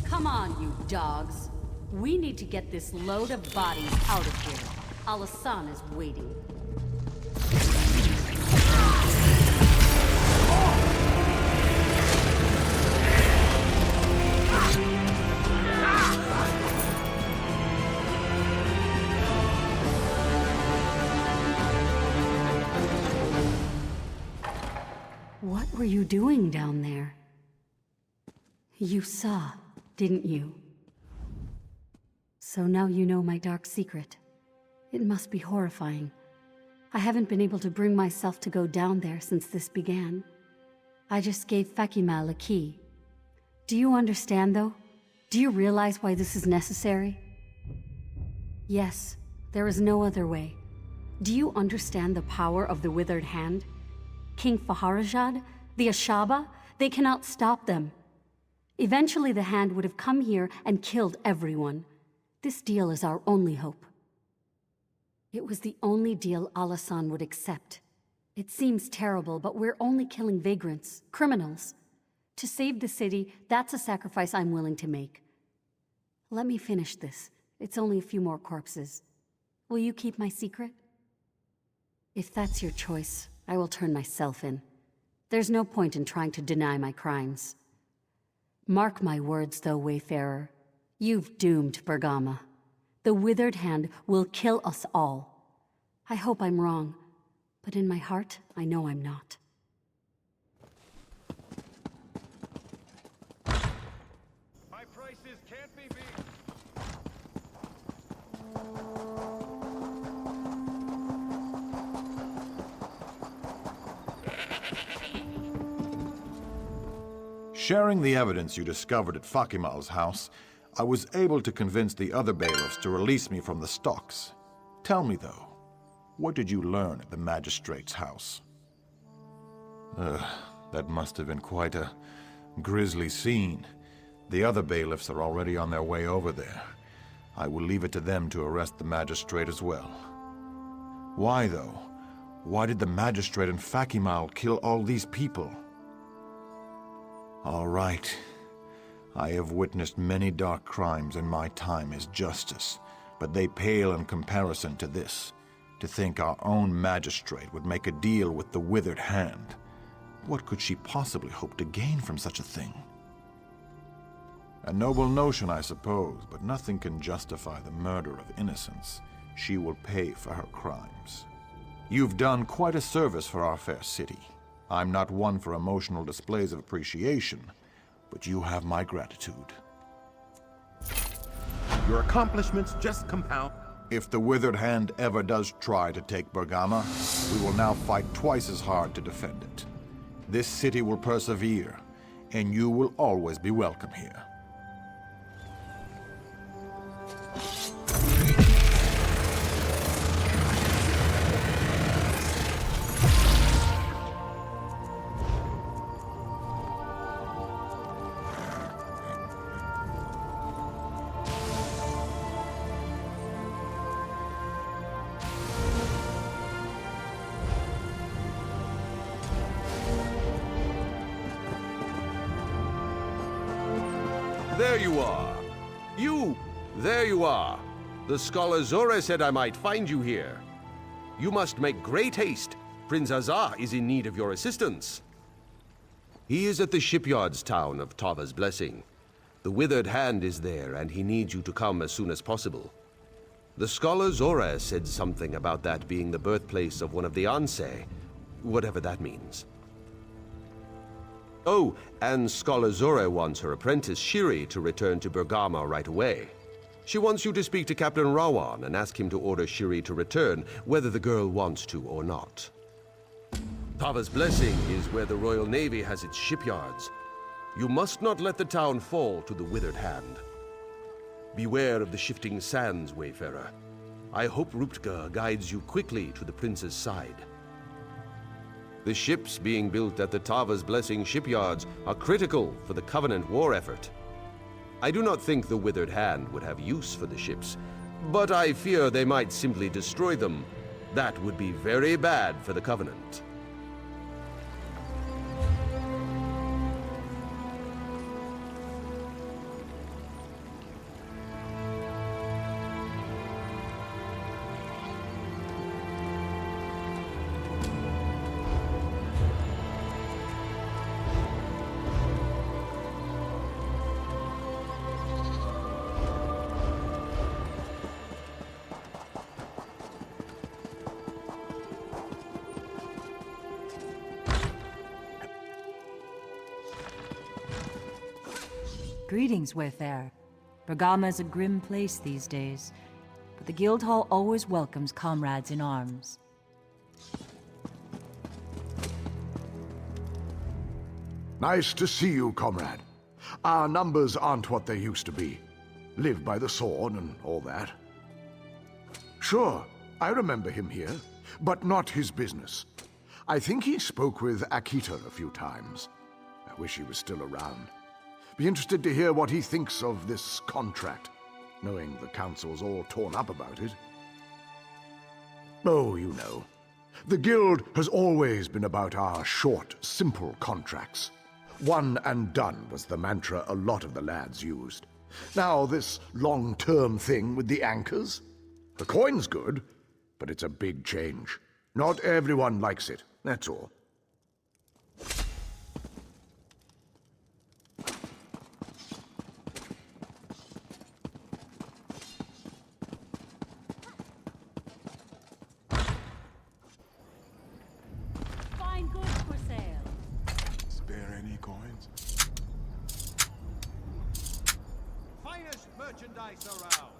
Come on, you dogs. We need to get this load of bodies out of here. Al-Hassan is waiting. What were you doing down there? You saw, didn't you? So now you know my dark secret. It must be horrifying. I haven't been able to bring myself to go down there since this began. I just gave Fakimal a key. Do you understand, though? Do you realize why this is necessary? Yes, there is no other way. Do you understand the power of the Withered Hand? King Faharajad, the Ashaba, they cannot stop them. Eventually the Hand would have come here and killed everyone. This deal is our only hope. It was the only deal Al-Hassan would accept. It seems terrible, but we're only killing vagrants, criminals. To save the city, that's a sacrifice I'm willing to make. Let me finish this. It's only a few more corpses. Will you keep my secret? If that's your choice, I will turn myself in. There's no point in trying to deny my crimes. Mark my words, though, Wayfarer. You've doomed Bergama. The Withered Hand will kill us all. I hope I'm wrong, but in my heart, I know I'm not. My prices can't be beat. Sharing the evidence you discovered at Fakimal's house, I was able to convince the other bailiffs to release me from the stocks. Tell me, though, what did you learn at the magistrate's house? That must have been quite a grisly scene. The other bailiffs are already on their way over there. I will leave it to them to arrest the magistrate as well. Why, though? Why did the magistrate and Fakimal kill all these people? All right. I have witnessed many dark crimes in my time as justice, but they pale in comparison to this. To think our own magistrate would make a deal with the Withered Hand. What could she possibly hope to gain from such a thing? A noble notion, I suppose, but nothing can justify the murder of innocents. She will pay for her crimes. You've done quite a service for our fair city. I'm not one for emotional displays of appreciation, but you have my gratitude. Your accomplishments just compound. If the Withered Hand ever does try to take Bergama, we will now fight twice as hard to defend it. This city will persevere, and you will always be welcome here. There you are. There you are. The scholar Zore said I might find you here. You must make great haste. Prince Azar is in need of your assistance. He is at the shipyards town of Tava's Blessing. The Withered Hand is there, and he needs you to come as soon as possible. The scholar Zora said something about that being the birthplace of one of the Ansei, whatever that means. Oh, and Scholar Zora wants her apprentice Shiri to return to Bergama right away. She wants you to speak to Captain Rawan and ask him to order Shiri to return, whether the girl wants to or not. Tava's Blessing is where the Royal Navy has its shipyards. You must not let the town fall to the Withered Hand. Beware of the shifting sands, Wayfarer. I hope Ruptga guides you quickly to the Prince's side. The ships being built at the Tava's Blessing shipyards are critical for the Covenant war effort. I do not think the Withered Hand would have use for the ships, but I fear they might simply destroy them. That would be very bad for the Covenant. Greetings, Wayfarer. Bergama is a grim place these days, but the Guildhall always welcomes comrades in arms. Nice to see you, comrade. Our numbers aren't what they used to be. Live by the sword and all that. Sure, I remember him here, but not his business. I think he spoke with Alik'r a few times. I wish he was still around. Be interested to hear what he thinks of this contract, knowing the council's all torn up about it. Oh, you know. The Guild has always been about our short, simple contracts. One and done was the mantra a lot of the lads used. Now this long-term thing with the anchors? The coin's good, but it's a big change. Not everyone likes it, that's all. Fine goods for sale. Spare any coins? Finest merchandise around.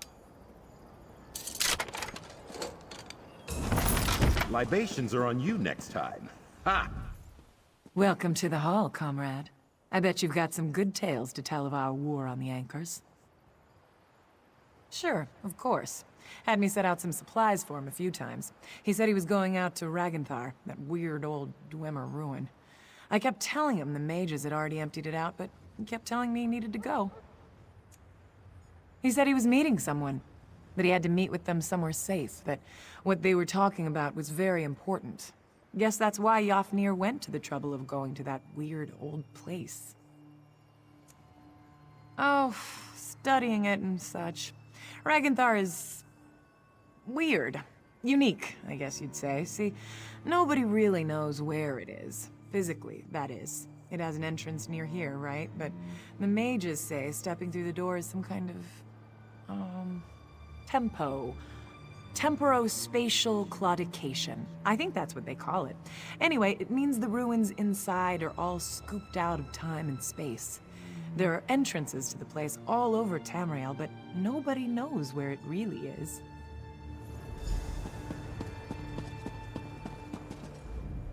Libations are on you next time. Ha! Welcome to the hall, comrade. I bet you've got some good tales to tell of our war on the Anchors. Sure, of course. Had me set out some supplies for him a few times. He said he was going out to Ragnthar, that weird old Dwemer ruin. I kept telling him the mages had already emptied it out, but he kept telling me he needed to go. He said he was meeting someone, but he had to meet with them somewhere safe, that what they were talking about was very important. Guess that's why Yafnir went to the trouble of going to that weird old place. Oh, studying it and such. Ragnthar is weird. Unique, I guess you'd say. See, nobody really knows where it is. Physically, that is. It has an entrance near here, right? But the mages say stepping through the door is some kind of, temporospatial claudication. I think that's what they call it. Anyway, it means the ruins inside are all scooped out of time and space. There are entrances to the place all over Tamriel, but nobody knows where it really is.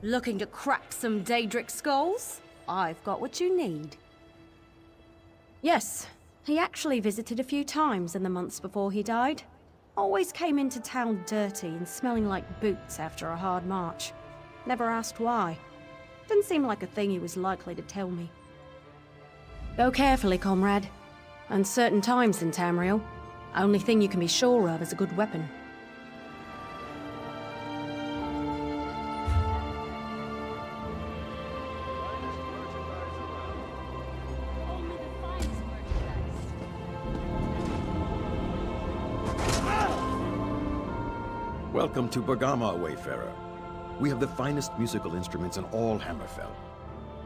Looking to crack some Daedric skulls? I've got what you need. Yes, he actually visited a few times in the months before he died. Always came into town dirty and smelling like boots after a hard march. Never asked why. Didn't seem like a thing he was likely to tell me. Go carefully, comrade. Uncertain times in Tamriel. Only thing you can be sure of is a good weapon. Welcome to Bergama, Wayfarer. We have the finest musical instruments in all Hammerfell.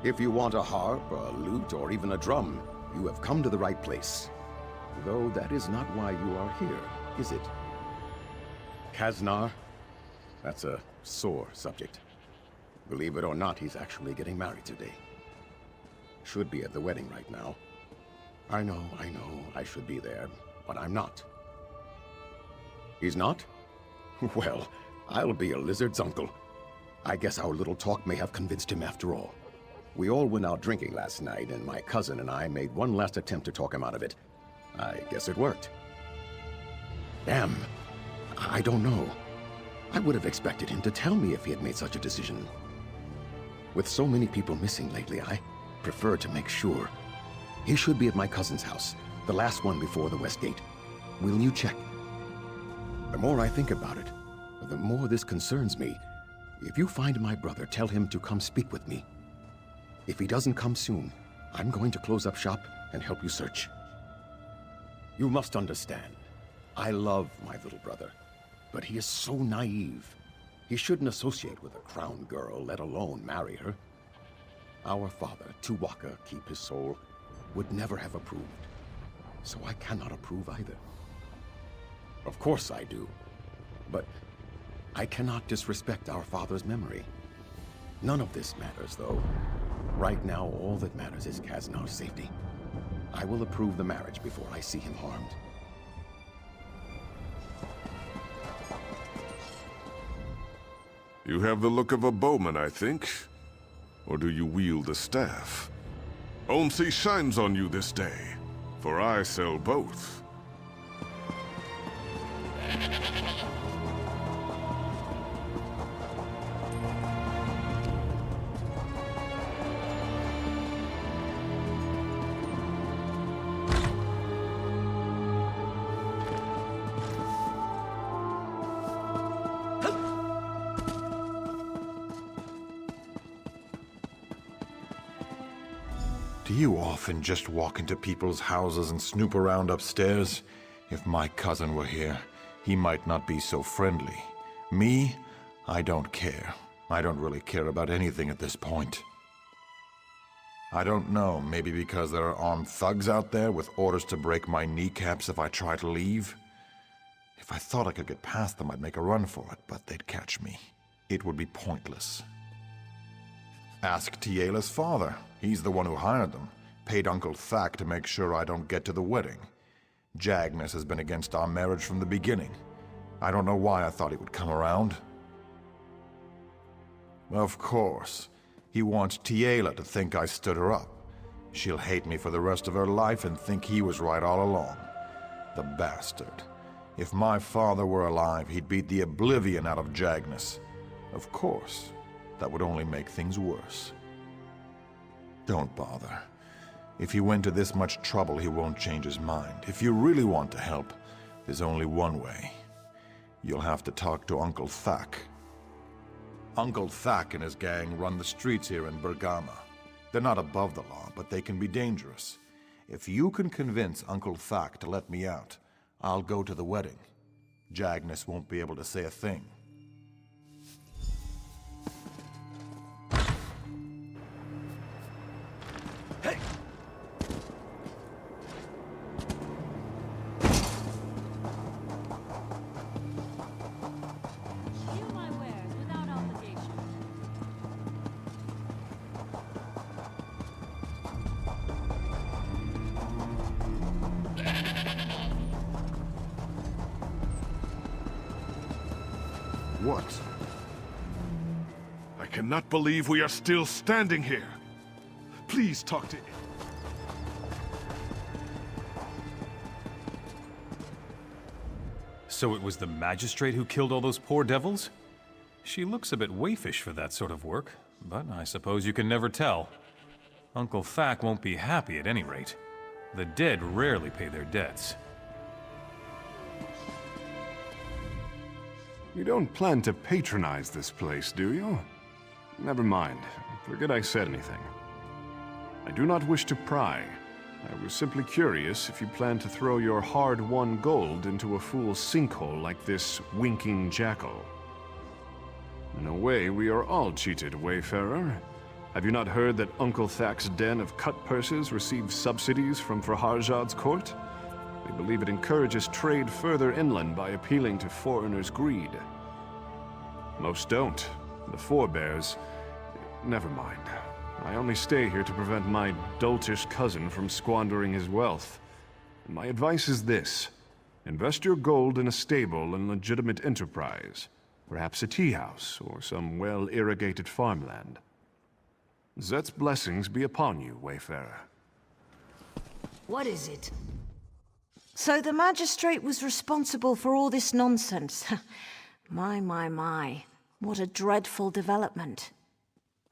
If you want a harp, a lute, or even a drum, you have come to the right place. Though that is not why you are here, is it? Kaznar? That's a sore subject. Believe it or not, he's actually getting married today. Should be at the wedding right now. I know, I should be there, but I'm not. He's not? Well, I'll be a lizard's uncle. I guess our little talk may have convinced him after all. We all went out drinking last night, and my cousin and I made one last attempt to talk him out of it. I guess it worked. Damn. I don't know. I would have expected him to tell me if he had made such a decision. With so many people missing lately, I prefer to make sure. He should be at my cousin's house, the last one before the West Gate. Will you check? The more I think about it, the more this concerns me. If you find my brother, tell him to come speak with me. If he doesn't come soon, I'm going to close up shop and help you search. You must understand, I love my little brother, but he is so naive. He shouldn't associate with a crown girl, let alone marry her. Our father, Tuwaka, keep his soul, would never have approved. So I cannot approve either. Of course I do, but I cannot disrespect our father's memory. None of this matters, though. Right now, all that matters is Kaznar's safety. I will approve the marriage before I see him harmed. You have the look of a bowman, I think. Or do you wield a staff? Omsi shines on you this day, for I sell both. Do you often just walk into people's houses and snoop around upstairs? If my cousin were here, he might not be so friendly. Me? I don't care. I don't really care about anything at this point. I don't know, maybe because there are armed thugs out there with orders to break my kneecaps if I try to leave? If I thought I could get past them, I'd make a run for it, but they'd catch me. It would be pointless. Ask Tiela's father. He's the one who hired them. Paid Uncle Thack to make sure I don't get to the wedding. Jagnus has been against our marriage from the beginning. I don't know why I thought he would come around. Of course. He wants Tiela to think I stood her up. She'll hate me for the rest of her life and think he was right all along. The bastard. If my father were alive, he'd beat the oblivion out of Jagnus. Of course. That would only make things worse. Don't bother. If he went to this much trouble, he won't change his mind. If you really want to help, there's only one way. You'll have to talk to Uncle Thack. Uncle Thack and his gang run the streets here in Bergama. They're not above the law, but they can be dangerous. If you can convince Uncle Thack to let me out, I'll go to the wedding. Jagnus won't be able to say a thing. What? I cannot believe we are still standing here. Please talk to... So it was the magistrate who killed all those poor devils? She looks a bit waifish for that sort of work, but I suppose you can never tell. Uncle Thack won't be happy at any rate. The dead rarely pay their debts. You don't plan to patronize this place, do you? Never mind. Forget I said anything. I do not wish to pry. I was simply curious if you plan to throw your hard-won gold into a fool's sinkhole like this winking jackal. In a way, we are all cheated, Wayfarer. Have you not heard that Uncle Thack's den of cut purses receives subsidies from Farhajad's court? They believe it encourages trade further inland by appealing to foreigners' greed. Most don't. The forebears... Never mind. I only stay here to prevent my doltish cousin from squandering his wealth. And my advice is this. Invest your gold in a stable and legitimate enterprise. Perhaps a tea house or some well-irrigated farmland. Zet's blessings be upon you, Wayfarer. What is it? So the magistrate was responsible for all this nonsense. My. What a dreadful development.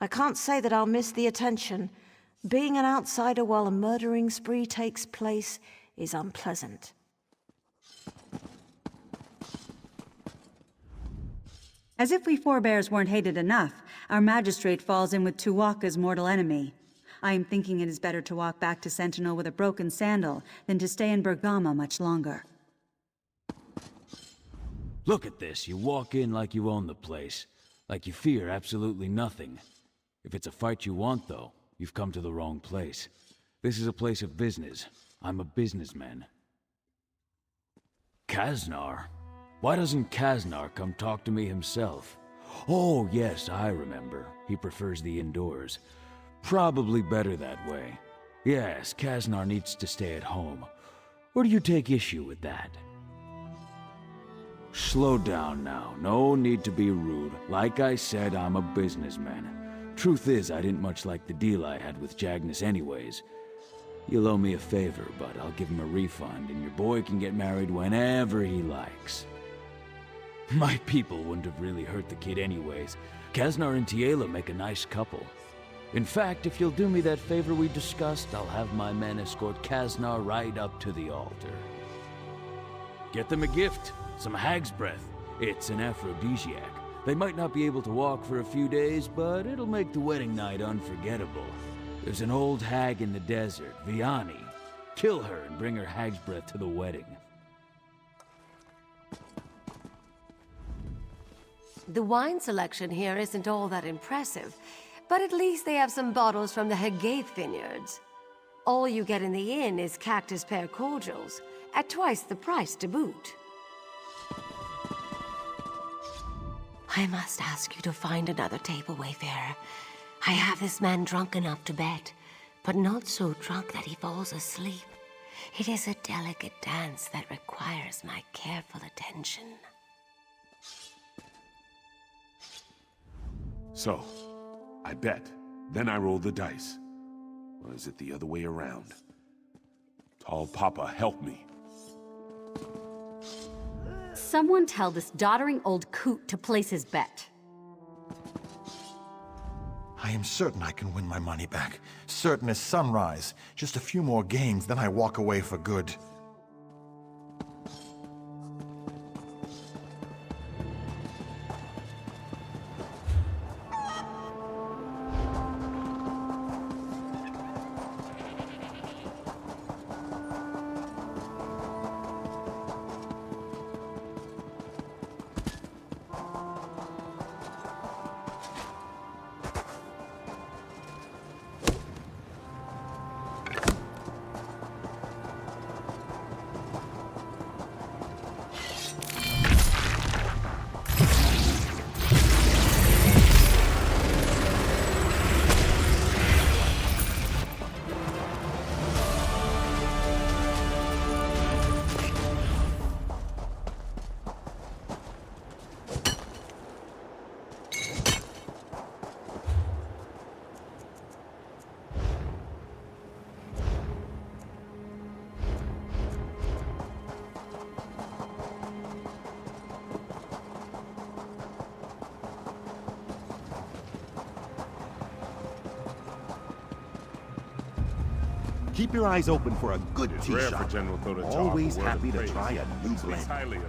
I can't say that I'll miss the attention. Being an outsider while a murdering spree takes place is unpleasant. As if we forebears weren't hated enough, our magistrate falls in with Tuwaka's mortal enemy. I am thinking it is better to walk back to Sentinel with a broken sandal than to stay in Bergama much longer. Look at this. You walk in like you own the place. Like you fear absolutely nothing. If it's a fight you want, though, you've come to the wrong place. This is a place of business. I'm a businessman. Kaznar? Why doesn't Kaznar come talk to me himself? Oh, yes, I remember. He prefers the indoors. Probably better that way. Yes, Kaznar needs to stay at home. Or do you take issue with that? Slow down now. No need to be rude. Like I said, I'm a businessman. Truth is, I didn't much like the deal I had with Jagnus anyways. You'll owe me a favor, but I'll give him a refund, and your boy can get married whenever he likes. My people wouldn't have really hurt the kid anyways. Kaznar and Tiela make a nice couple. In fact, if you'll do me that favor we discussed, I'll have my men escort Kaznar right up to the altar. Get them a gift, some hag's breath. It's an aphrodisiac. They might not be able to walk for a few days, but it'll make the wedding night unforgettable. There's an old hag in the desert, Vianney. Kill her and bring her hag's breath to the wedding. The wine selection here isn't all that impressive, but at least they have some bottles from the Hagaith vineyards. All you get in the inn is cactus pear cordials, at twice the price to boot. I must ask you to find another table, Wayfarer. I have this man drunk enough to bet, but not so drunk that he falls asleep. It is a delicate dance that requires my careful attention. So, I bet. Then I roll the dice. Or is it the other way around? Tall Papa, help me. Someone tell this doddering old coot to place his bet. I am certain I can win my money back. Certain as sunrise. Just a few more games, then I walk away for good. Keep your eyes open for a good It's tea rare shop. for General Thoda to Always offer word of happy to praise. try a new He speaks blend. highly of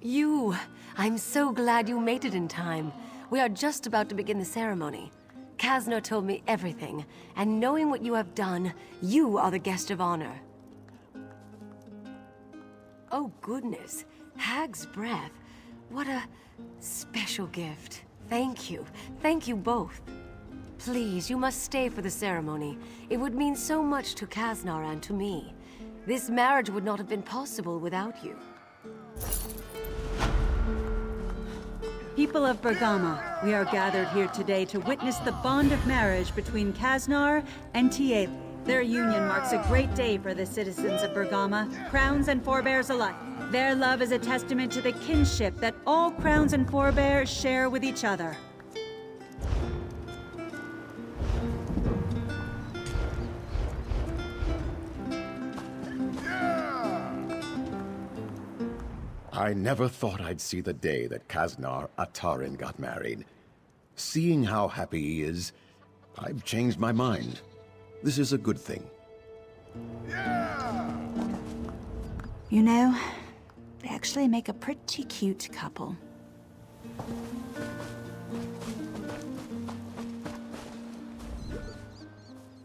you. I'm so glad you made it in time. We are just about to begin the ceremony. Kaznar told me everything, and knowing what you have done, you are the guest of honor. Oh goodness, hag's breath. What a special gift. Thank you. Thank you both. Please, you must stay for the ceremony. It would mean so much to Kaznar and to me. This marriage would not have been possible without you. People of Bergama, we are gathered here today to witness the bond of marriage between Kaznar and Tiela. Their union marks a great day for the citizens of Bergama, crowns and forebears alike. Their love is a testament to the kinship that all crowns and forebears share with each other. I never thought I'd see the day that Kaznar Atarin got married. Seeing how happy he is, I've changed my mind. This is a good thing. You know, they actually make a pretty cute couple.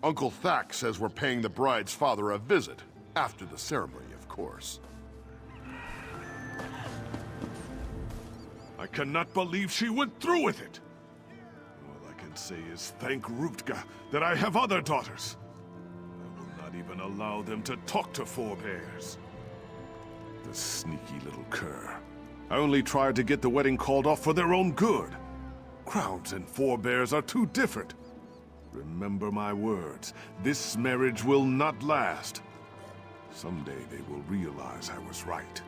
Uncle Thack says we're paying the bride's father a visit. After the ceremony, of course. I cannot believe she went through with it. All I can say is thank Rutka that I have other daughters. I will not even allow them to talk to forebears. The sneaky little cur. I only tried to get the wedding called off for their own good. Crowns and forebears are too different. Remember my words. This marriage will not last. Someday they will realize I was right.